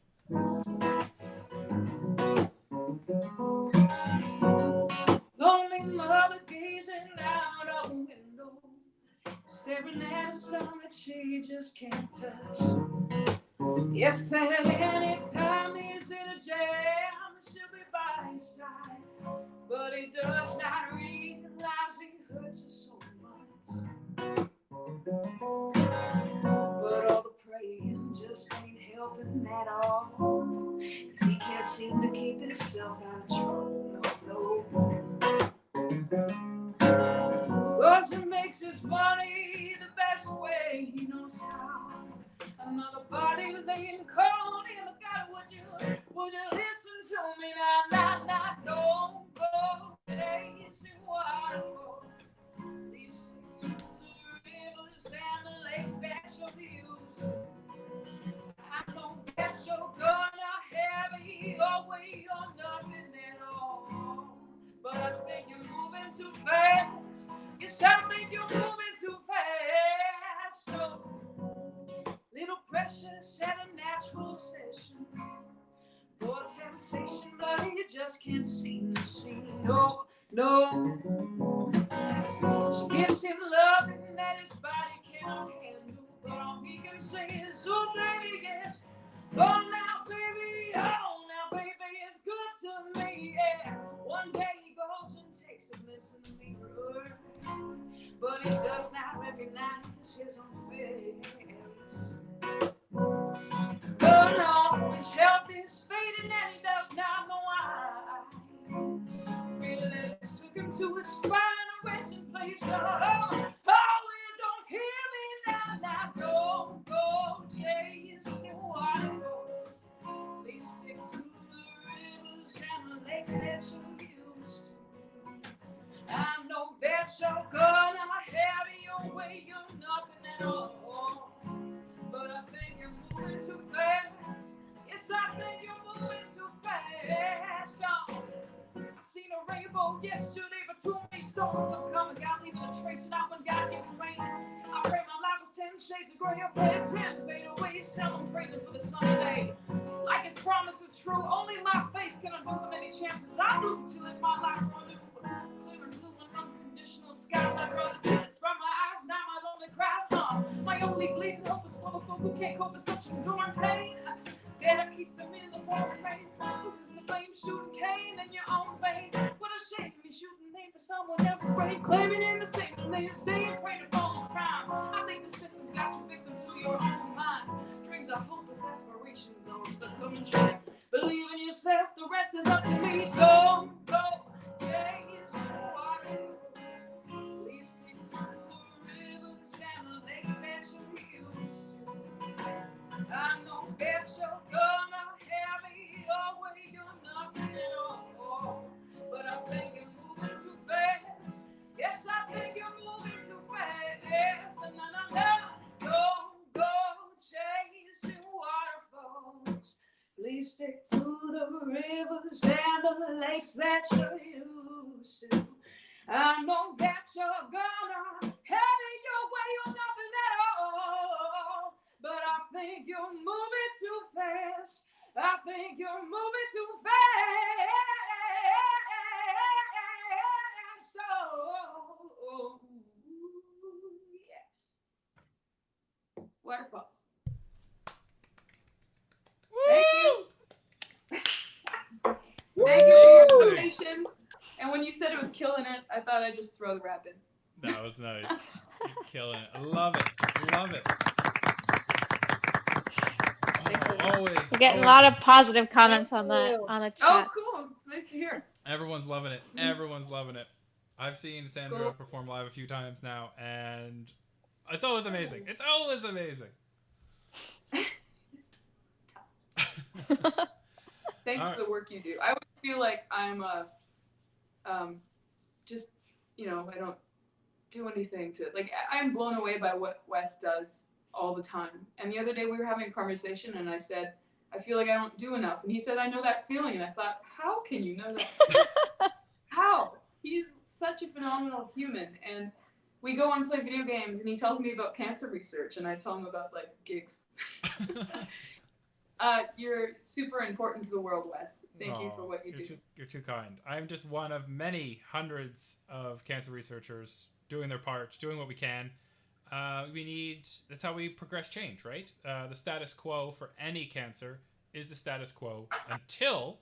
Lonely mother gazing out of the window, staring at a sun that she just can't touch. If at any time he's in a jam, she'll be by his side. But he does not realize he hurts her so much. But all the praying just ain't helping at all, 'cause he can't seem to keep himself out of trouble, no. 'Cause he makes his money the best way he knows how. Another body laying cold in the gutter. Would you listen to me now? Don't go chasing waterfalls. These to the rivers and the lakes that you'll use. I know that you're gonna have it your way or nothing at all. But I think you're moving too fast. Yes, I think you're moving too fast. So, little pressure set a natural obsession for temptation, but you just can't seem to see. No. She gives him loving that his body cannot handle, but all he can say is, oh baby, yes. Oh now, baby, it's good to me. Yeah. One day he goes and takes a glimpse in the mirror, but he does not recognize his own face. Oh no, his health is fading and he does not know why. Really, it took him to his final resting place. Oh, you don't hear me now. Don't go chasing waterfalls. Please stick to the rivers and the lakes that you used to. I know that you're gonna have your way, you're nothing at all. But I think you're moving too fast. Yes, I think you're moving too fast. Oh, I seen a rainbow yesterday, but too many storms have come and God leaving a trace, and I when God give rain. I pray my life is 10 shades of gray. I pray 10 fade away. Sound praising for the sunny day. Like his promise is true, only my faith can undo the many chances I blew to live my life anew. Clear and blue and unconditional skies. I draw the tears from my eyes, now my lonely cries. My only bleeding hope is for the folk who can't cope with such enduring pain. That keeps him in the pouring rain. Who is to blame shooting Cain in your own vein? What a shame to be shooting name for someone else's brain. Claiming in the same place, stay and pray to fall in crime. I think the system's got you victim to your own mind. Dreams are hopeless, aspirations are coming true. Believe in yourself, the rest is up to me. Go, chase your waters. Please stick to the rivers and the lakes that you used to. I know that you're gonna have it your way, you're nothing at all. But I stick to the rivers and the lakes that you're used to. I know that you're gonna have it your way or nothing at all. But I think you're moving too fast. I think you're moving too fast. Oh, yes. Waterfalls. Thank you. Thank you for your patience. And when you said it was killing it, I thought I'd just throw the rap in. That was nice. You're killing it. I love it. Love it. Oh, always. We're getting a always. lot of positive comments Thank on the you. on the Oh, chat. cool. It's nice to hear. Everyone's loving it. Everyone's loving it. I've seen Sandra Cool. perform live a few times now, and it's always amazing. It's always amazing. Thanks All for the work you do. I always feel like I'm just, you know, I don't do anything to, like, I'm blown away by what Wes does all the time. And the other day we were having a conversation and I said, I feel like I don't do enough. And he said, I know that feeling. And I thought, how can you know that? How? He's such a phenomenal human. And we go and play video games and he tells me about cancer research and I tell him about, like, gigs. You're super important to the world, Wes. Thank you for what you do. You're too kind. I'm just one of many hundreds of cancer researchers doing their part, doing what we can. That's how we progress change, right? The status quo for any cancer is the status quo until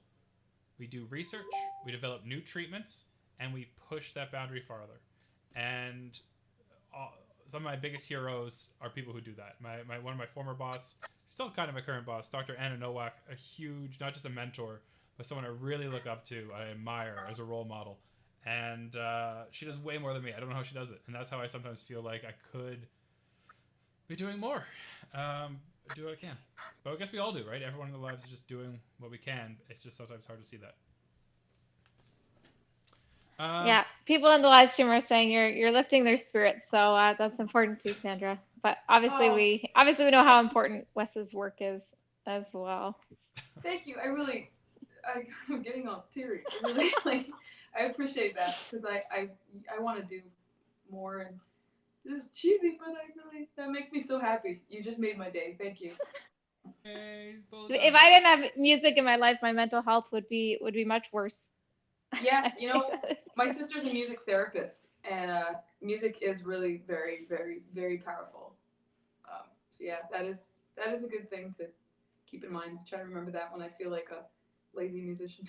we do research, we develop new treatments, and we push that boundary farther. And some of my biggest heroes are people who do that. One of my former boss, still kind of my current boss, Dr. Anna Nowak, a huge, not just a mentor, but someone I really look up to, I admire as a role model. And she does way more than me. I don't know how she does it. And that's how I sometimes feel like I could be doing more. Do what I can. But I guess we all do, right? Everyone in their lives is just doing what we can. It's just sometimes hard to see that. Yeah, people in the live stream are saying you're lifting their spirits, so that's important too, Sandra. But obviously we know how important Wes's work is as well. Thank you. I'm getting all teary. I really I appreciate that because I want to do more, and this is cheesy, but that makes me so happy. You just made my day. Thank you. Hey, If I didn't have music in my life, my mental health would be much worse. Yeah, you know, my sister's a music therapist, and music is really very, very, very powerful. So yeah, that is a good thing to keep in mind. Try to remember that when I feel like a lazy musician.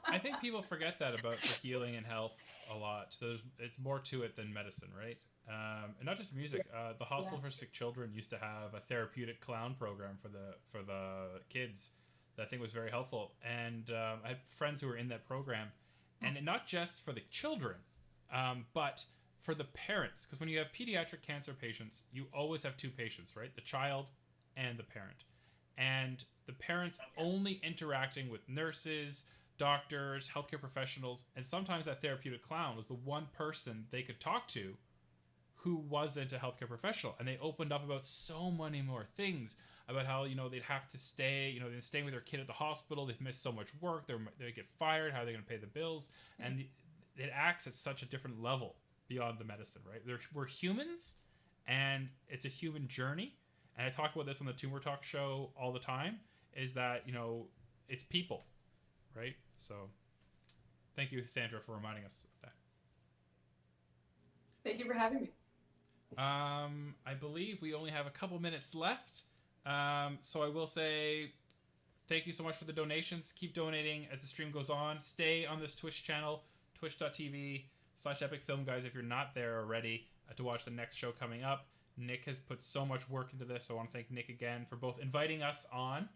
I think people forget that about the healing and health a lot. It's more to it than medicine, right? And not just music. The Hospital for Sick Children used to have a therapeutic clown program for the kids that I think was very helpful. And I had friends who were in that program, and not just for the children, but for the parents. Because when you have pediatric cancer patients, you always have two patients, right? The child and the parent. And the parents only interacting with nurses, doctors, healthcare professionals, and sometimes that therapeutic clown was the one person they could talk to who wasn't a healthcare professional. And they opened up about so many more things about how, they'd have to stay, they're staying with their kid at the hospital, they've missed so much work, they get fired, how are they going to pay the bills? And it acts at such a different level beyond the medicine, right? We're humans, and it's a human journey. And I talk about this on the Tumor Talk show all the time, is that, it's people, right? So thank you, Sandra, for reminding us of that. Thank you for having me. I believe we only have a couple minutes left. So I will say thank you so much for the donations. Keep donating as the stream goes on. Stay on this Twitch channel, twitch.tv/epicfilm, guys, if you're not there already, to watch the next show coming up. Nick has put so much work into this, so I want to thank Nick again for both inviting us on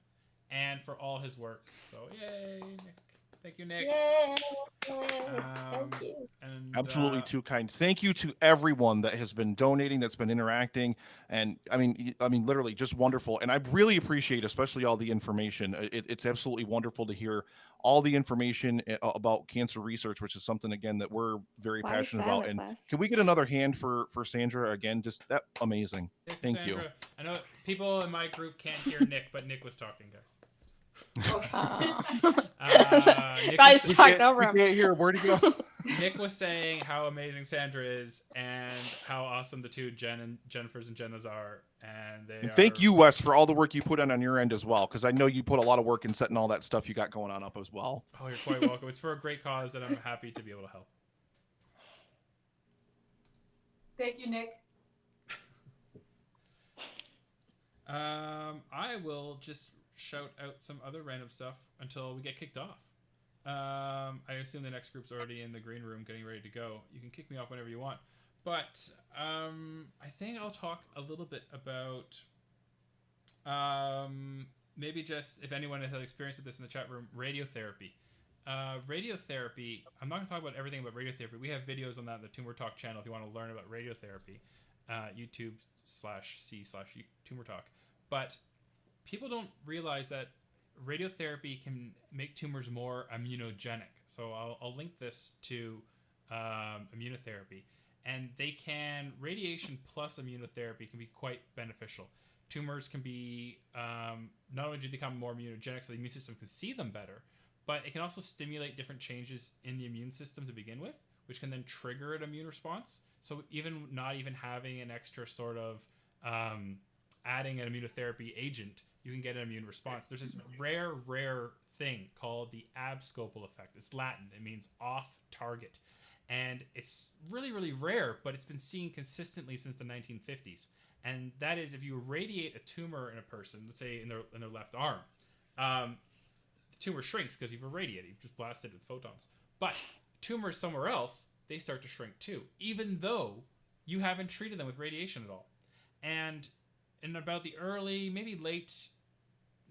and for all his work. So yay, Nick. Thank you, Nick. Yay. Thank you. And, Absolutely too kind. Thank you to everyone that has been donating, that's been interacting, and I mean, literally just wonderful. And I really appreciate, especially all the information. It's absolutely wonderful to hear all the information about cancer research, which is something again that we're very passionate about. And can we get another hand for Sandra again? Just that amazing. Thank Sandra. you. I know people in my group can't hear Nick, but Nick was talking, guys. Nick Probably was- talked over We him. can't hear. Where'd he go? Nick was saying how amazing Sandra is and how awesome the two Jennifers and Jennas are, and they And are. thank you, Wes, for all the work you put in on your end as well, because I know you put a lot of work in setting all that stuff you got going on up as well. Oh, you're quite welcome. It's for a great cause, and I'm happy to be able to help. Thank you, Nick. I will just shout out some other random stuff until we get kicked off. I assume the next group's already in the green room getting ready to go. You can kick me off whenever you want. But I think I'll talk a little bit about maybe just, if anyone has had experience with this in the chat room, radiotherapy. Radiotherapy, I'm not going to talk about everything about radiotherapy. We have videos on that in the Tumor Talk channel if you want to learn about radiotherapy. YouTube/C/Tumor Talk. But people don't realize that radiotherapy can make tumors more immunogenic. So I'll link this to immunotherapy. And radiation plus immunotherapy can be quite beneficial. Tumors can be, not only do they become more immunogenic so the immune system can see them better, but it can also stimulate different changes in the immune system to begin with, which can then trigger an immune response. So even not even having an extra sort of adding an immunotherapy agent, you can get an immune response. There's this rare thing called the abscopal effect. It's Latin. It means off target. And it's really, really rare, but it's been seen consistently since the 1950s. And that is, if you irradiate a tumor in a person, let's say in their left arm, the tumor shrinks because you've irradiated. You've just blasted it with photons. But tumors somewhere else, they start to shrink too, even though you haven't treated them with radiation at all. And in about the early, maybe late,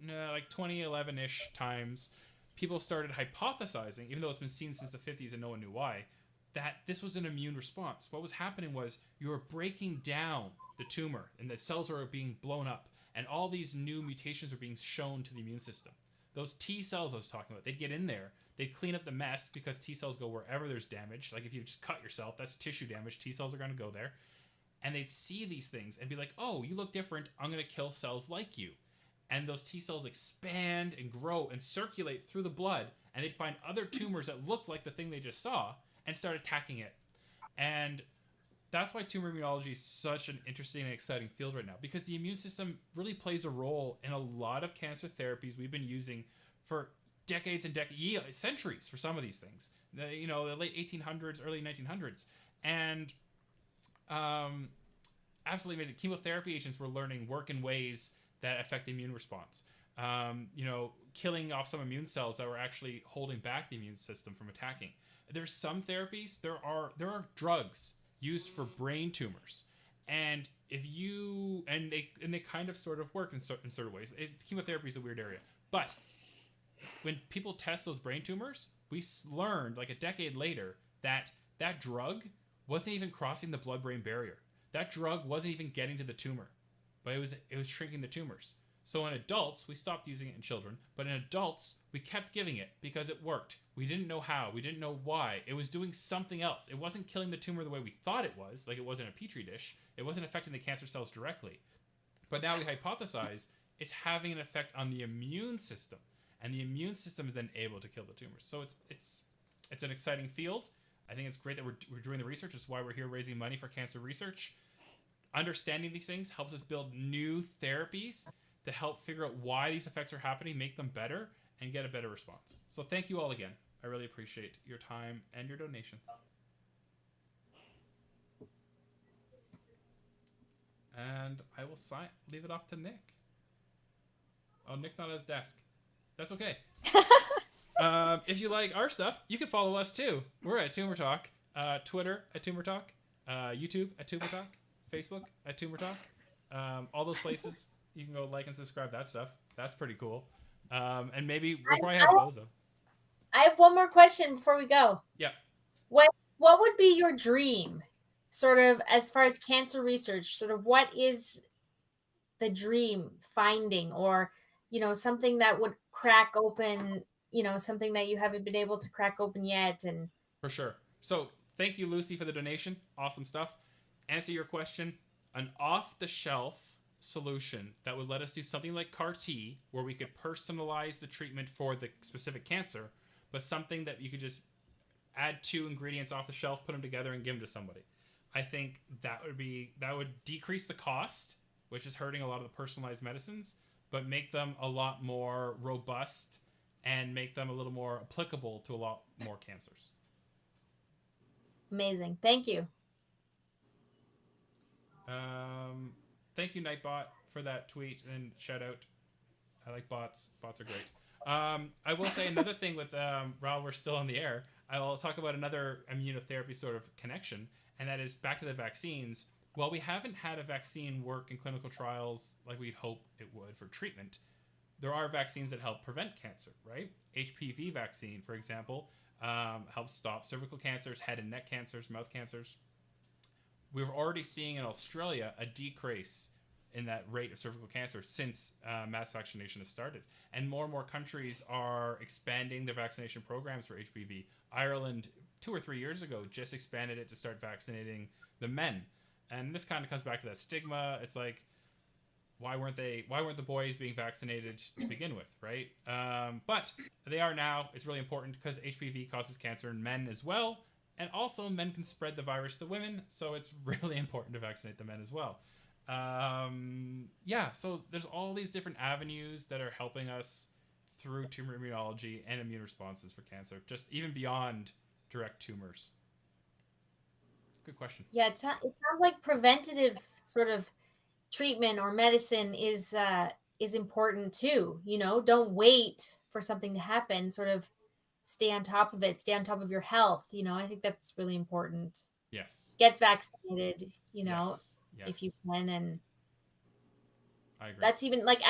like 2011-ish times, people started hypothesizing, even though it's been seen since the 50s and no one knew why, that this was an immune response. What was happening was you were breaking down the tumor and the cells were being blown up, and all these new mutations were being shown to the immune system. Those T cells I was talking about, they'd get in there, they'd clean up the mess because T cells go wherever there's damage. Like if you just cut yourself, that's tissue damage. T cells are going to go there. And they'd see these things and be like, oh, you look different. I'm going to kill cells like you. And those T cells expand and grow and circulate through the blood. And they'd find other tumors that looked like the thing they just saw and start attacking it. And that's why tumor immunology is such an interesting and exciting field right now, because the immune system really plays a role in a lot of cancer therapies we've been using for decades and decades, centuries for some of these things. The late 1800s, early 1900s. And absolutely amazing. Chemotherapy agents we're learning work in ways that affect the immune response. Killing off some immune cells that were actually holding back the immune system from attacking. There's some therapies, there are drugs used for brain tumors. And they kind of sort of work in certain ways. Chemotherapy is a weird area. But when people test those brain tumors, we learned like a decade later that drug wasn't even crossing the blood-brain barrier. That drug wasn't even getting to the tumor, but it was shrinking the tumors. So in adults, we stopped using it in children, but in adults, we kept giving it because it worked. We didn't know how. We didn't know why. It was doing something else. It wasn't killing the tumor the way we thought it was, like it was in a petri dish. It wasn't affecting the cancer cells directly. But now we hypothesize it's having an effect on the immune system, and the immune system is then able to kill the tumors. So it's an exciting field. I think it's great that we're doing the research. It's why we're here raising money for cancer research. Understanding these things helps us build new therapies to help figure out why these effects are happening, make them better, and get a better response. So thank you all again. I really appreciate your time and your donations. And I will leave it off to Nick. Oh, Nick's not at his desk. That's okay. If you like our stuff, you can follow us too. We're at Tumor Talk. Twitter at Tumor Talk. YouTube at Tumor Talk. Facebook at Tumor Talk. All those places. You can go like and subscribe that stuff. That's pretty cool. And maybe we'll probably have Bozo. I have one more question before we go. Yeah. What would be your dream, sort of, as far as cancer research? Sort of, what is the dream finding, or something that would crack open, something that you haven't been able to crack open yet? And for sure. So thank you, Lucy, for the donation. Awesome stuff. Answer your question. An off-the-shelf solution that would let us do something like CAR T, where we could personalize the treatment for the specific cancer, but something that you could just add 2 ingredients off the shelf, put them together, and give them to somebody. I think that would decrease the cost, which is hurting a lot of the personalized medicines, but make them a lot more robust and make them a little more applicable to a lot more cancers. Amazing. Thank you. Thank you, Nightbot, for that tweet and shout out. I like bots. Bots are great. I will say another thing with while we're still on the air, I will talk about another immunotherapy sort of connection, and that is back to the vaccines. While we haven't had a vaccine work in clinical trials like we'd hope it would for treatment, there are vaccines that help prevent cancer, right? HPV vaccine, for example, helps stop cervical cancers, head and neck cancers, mouth cancers. We're already seeing in Australia a decrease in that rate of cervical cancer since mass vaccination has started. And more countries are expanding their vaccination programs for HPV. Ireland, 2 or 3 years ago, just expanded it to start vaccinating the men. And this kind of comes back to that stigma. It's like, why weren't the boys being vaccinated to begin with, right? But they are now. It's really important because HPV causes cancer in men as well. And also men can spread the virus to women. So it's really important to vaccinate the men as well. Yeah, so there's all these different avenues that are helping us through tumor immunology and immune responses for cancer, just even beyond direct tumors. Good question. Yeah, it sounds like preventative sort of treatment or medicine is important too. You know, don't wait for something to happen. Sort of stay on top of it. Stay on top of your health. You know, I think that's really important. Yes. Get vaccinated. You know, yes. if you can, and I agree. that's even like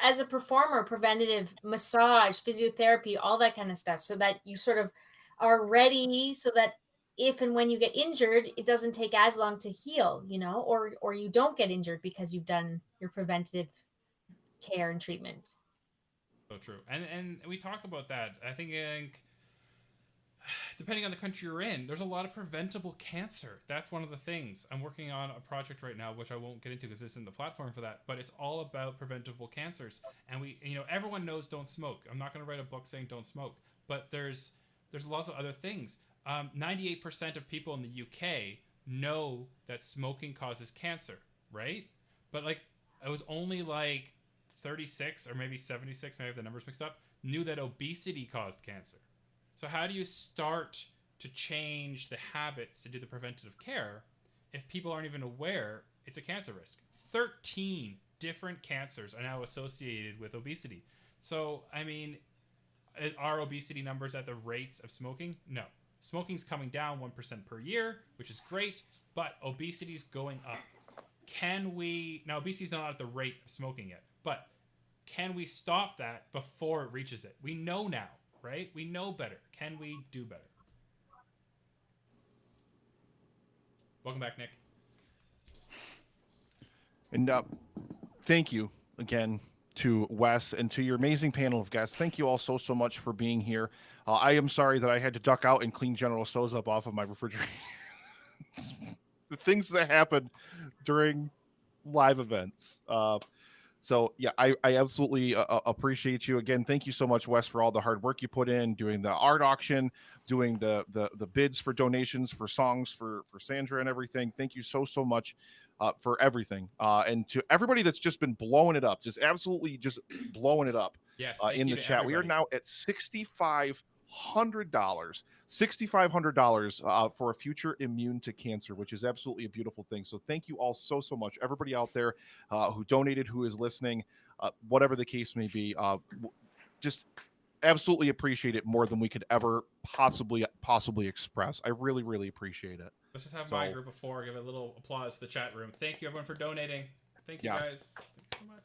as a performer, preventative massage, physiotherapy, all that kind of stuff, so that you sort of are ready, so that if and when you get injured, it doesn't take as long to heal, you know, or you don't get injured because you've done your preventative care and treatment. So true. And we talk about that. I think depending on the country you're in, there's a lot of preventable cancer. That's one of the things. I'm working on a project right now, which I won't get into because this isn't the platform for that, but it's all about preventable cancers. And everyone knows don't smoke. I'm not going to write a book saying don't smoke, but there's lots of other things. 98% of people in the UK know that smoking causes cancer, right? But like, it was only like 36 or maybe 76, maybe I have the numbers mixed up, knew that obesity caused cancer. So how do you start to change the habits to do the preventative care if people aren't even aware it's a cancer risk? 13 different cancers are now associated with obesity. So, I mean, are obesity numbers at the rates of smoking? No. Smoking's coming down 1% per year, which is great, but obesity's going up. Now obesity's not at the rate of smoking yet, but can we stop that before it reaches it? We know now, right? We know better. Can we do better? Welcome back, Nick. And thank you again to Wes and to your amazing panel of guests. Thank you all so much for being here. I am sorry that I had to duck out and clean General So's up off of my refrigerator. The things that happen during live events. So yeah, I absolutely appreciate you. Again, thank you so much, Wes, for all the hard work you put in doing the art auction, doing the bids for donations for songs for Sandra and everything. Thank you so much for everything. And to everybody that's just been blowing it up, just absolutely just blowing it up in the chat. We are now at $6,500 for a future immune to cancer, which is absolutely a beautiful thing. So thank you all so much. Everybody out there who donated, who is listening, whatever the case may be, just absolutely appreciate it more than we could ever possibly express. I really appreciate it. Let's just have my group of 4 give a little applause to the chat room. Thank you, everyone, for donating. Thank you, guys. Thank you so much.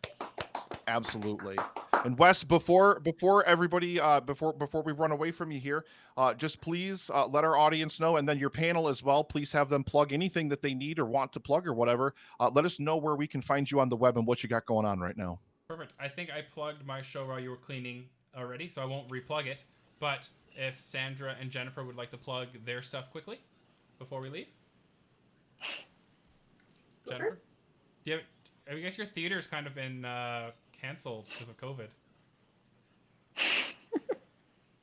Absolutely. And Wes, before everybody, before we run away from you here, just please let our audience know, and then your panel as well. Please have them plug anything that they need or want to plug or whatever. Let us know where we can find you on the web and what you got going on right now. Perfect. I think I plugged my show while you were cleaning already, so I won't replug it. But if Sandra and Jennifer would like to plug their stuff quickly before we leave. Jennifer, I guess your theater's kind of been canceled because of COVID.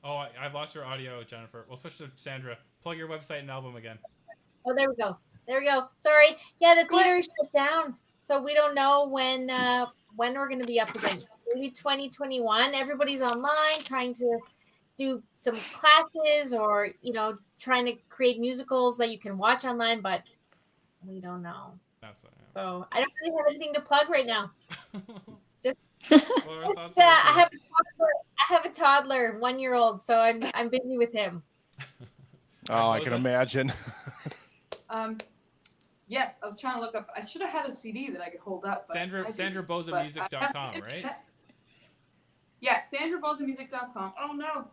Oh, I've lost your audio, Jennifer. We'll switch to Sandra. Plug your website and album again. Oh, there we go. There we go. Sorry. Yeah, the theater is shut down, so we don't know when we're going to be up again. Maybe 2021. Everybody's online trying to do some classes, or trying to create musicals that you can watch online, but we don't know. That's it. So I don't really have anything to plug right now. Just Well, our thoughts are with you. I have a toddler, 1-year-old, so I'm busy with him. Oh, I can imagine. Yes, I was trying to look up. I should have had a CD that I could hold up. SandraBozamusic.com, right? Yeah, SandraBozamusic.com. Oh no.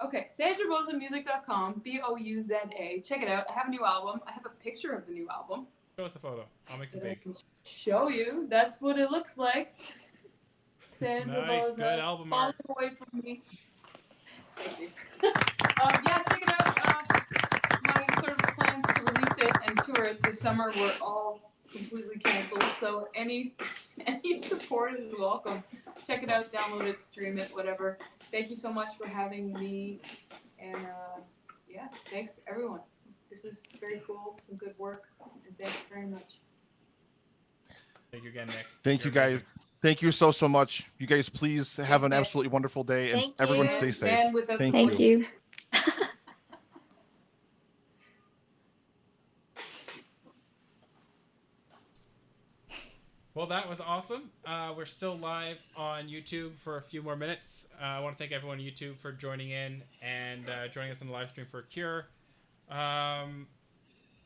Okay, SandraBozamusic.com. BOUZA. Check it out. I have a new album. I have a picture of the new album. Show us the photo. I'll make it that I big. can show you. That's what it looks like. Sandra Nice, Boza, good album falling art. away from me. Thank you. Yeah, check it out. My sort of plans to release it and tour it this summer were all completely canceled. So any support is welcome. Check it out, download it, stream it, whatever. Thank you so much for having me. And yeah, thanks everyone. This is very cool. Some good work. And thanks very much. Thank you again, Nick. Thank you guys. Thank you so much. You guys, please have an absolutely wonderful day, and everyone stay safe. Thank you. Well, that was awesome. We're still live on YouTube for a few more minutes. I want to thank everyone on YouTube for joining in and joining us on the live stream for Cure.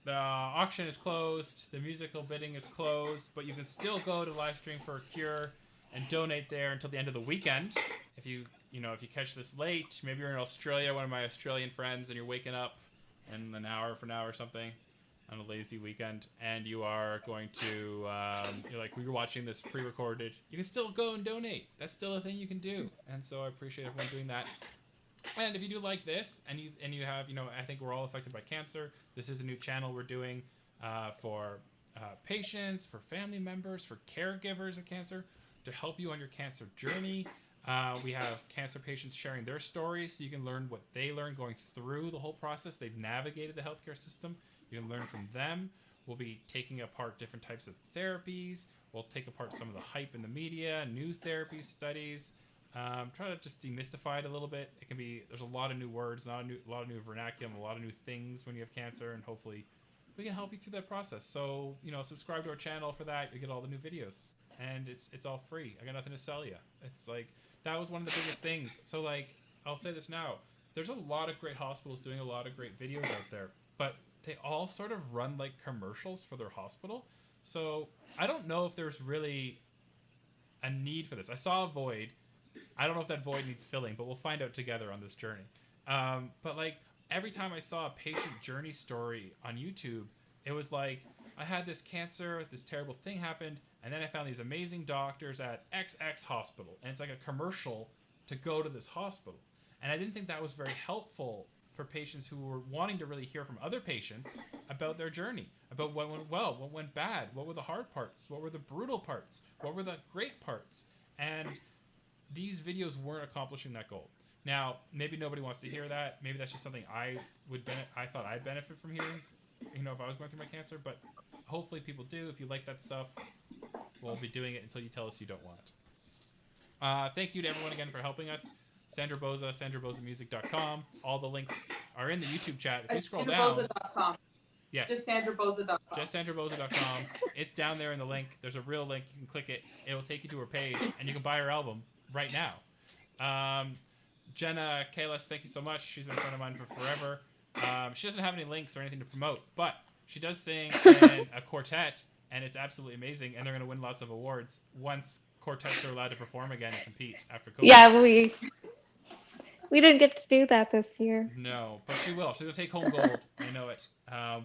The auction is closed. The musical bidding is closed, but you can still go to Livestream for Cure and donate there until the end of the weekend. If you catch this late, maybe you're in Australia, one of my Australian friends, and you're waking up in an hour from now or something on a lazy weekend, and you are going to, you're watching this pre-recorded, you can still go and donate. That's still a thing you can do, and so I appreciate everyone doing that. And if you do like this, and you have, I think we're all affected by cancer. This is a new channel we're doing for patients, for family members, for caregivers of cancer, to help you on your cancer journey. We have cancer patients sharing their stories, so you can learn what they learned going through the whole process. They've navigated the healthcare system. You can learn from them. We'll be taking apart different types of therapies. We'll take apart some of the hype in the media, new therapy studies. Try to just demystify it a little bit. There's a lot of new words, a lot of new vernaculum, a lot of new things when you have cancer, and hopefully we can help you through that process. So, subscribe to our channel for that. You get all the new videos, and it's all free. I got nothing to sell you. It's like, that was one of the biggest things. So, I'll say this now. There's a lot of great hospitals doing a lot of great videos out there, but they all sort of run like commercials for their hospital. So I don't know if there's really a need for this. I saw a void. I don't know if that void needs filling, but we'll find out together on this journey. But every time I saw a patient journey story on YouTube, it was like, I had this cancer, this terrible thing happened, and then I found these amazing doctors at XX hospital. And it's like a commercial to go to this hospital. And I didn't think that was very helpful for patients who were wanting to really hear from other patients about their journey, about what went well, what went bad, what were the hard parts, what were the brutal parts, what were the great parts. And these videos weren't accomplishing that goal. Now, maybe nobody wants to hear that. Maybe that's just something I thought I'd benefit from hearing, if I was going through my cancer. But hopefully people do. If you like that stuff, we'll be doing it until you tell us you don't want it. Thank you to everyone again for helping us. Sandra Boza, SandraBozamusic.com. All the links are in the YouTube chat. If you scroll down, SandraBoza.com. yes, Just SandraBoza.com. just SandraBoza.com. It's down there in the link. There's a real link. You can click it. It will take you to her page, and you can buy her album right now. Jenna Kalis, thank you so much. She's been a friend of mine for forever. She doesn't have any links or anything to promote, but she does sing in a quartet, and it's absolutely amazing. And they're going to win lots of awards once quartets are allowed to perform again and compete after COVID. Yeah, we didn't get to do that this year. No, but she will. She's going to take home gold. I know it.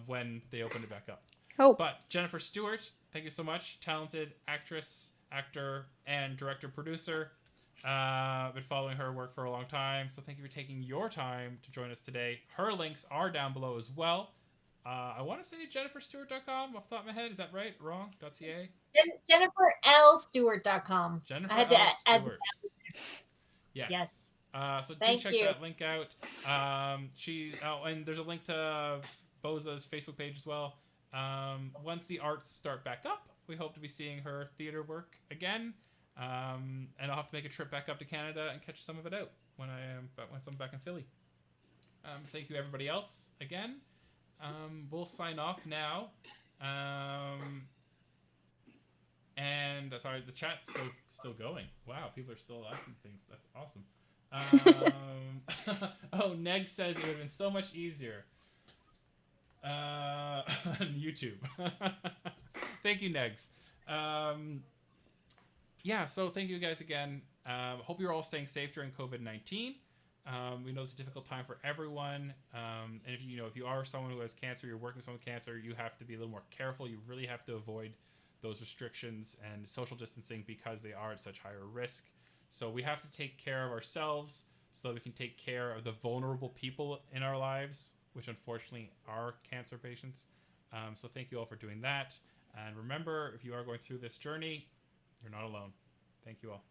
When they open it back up. Oh. But Jennifer Stewart, thank you so much. Talented actress, actor, and director-producer. I've been following her work for a long time, so thank you for taking your time to join us today. Her links are down below as well. I want to say jenniferstewart.com off the top of my head. Is that right? Wrong? .ca? JenniferLStewart.com. Jennifer I had to L. add. Stewart. Yes. Yes. So do Thank check you. that link out. And there's a link to Boza's Facebook page as well. Once the arts start back up, we hope to be seeing her theater work again. And I'll have to make a trip back up to Canada and catch some of it out once I'm back in Philly. Thank you everybody else again. We'll sign off now. And sorry, the chat's still going. Wow, people are still asking things. That's awesome. Oh, Neg says it would have been so much easier on YouTube. Thank you, Negs. Yeah, so thank you guys again. Hope you're all staying safe during COVID-19. We know it's a difficult time for everyone. And if you are someone who has cancer, you're working with someone with cancer, you have to be a little more careful. You really have to avoid those restrictions and social distancing because they are at such higher risk. So we have to take care of ourselves so that we can take care of the vulnerable people in our lives, which unfortunately are cancer patients. So thank you all for doing that. And remember, if you are going through this journey, you're not alone. Thank you all.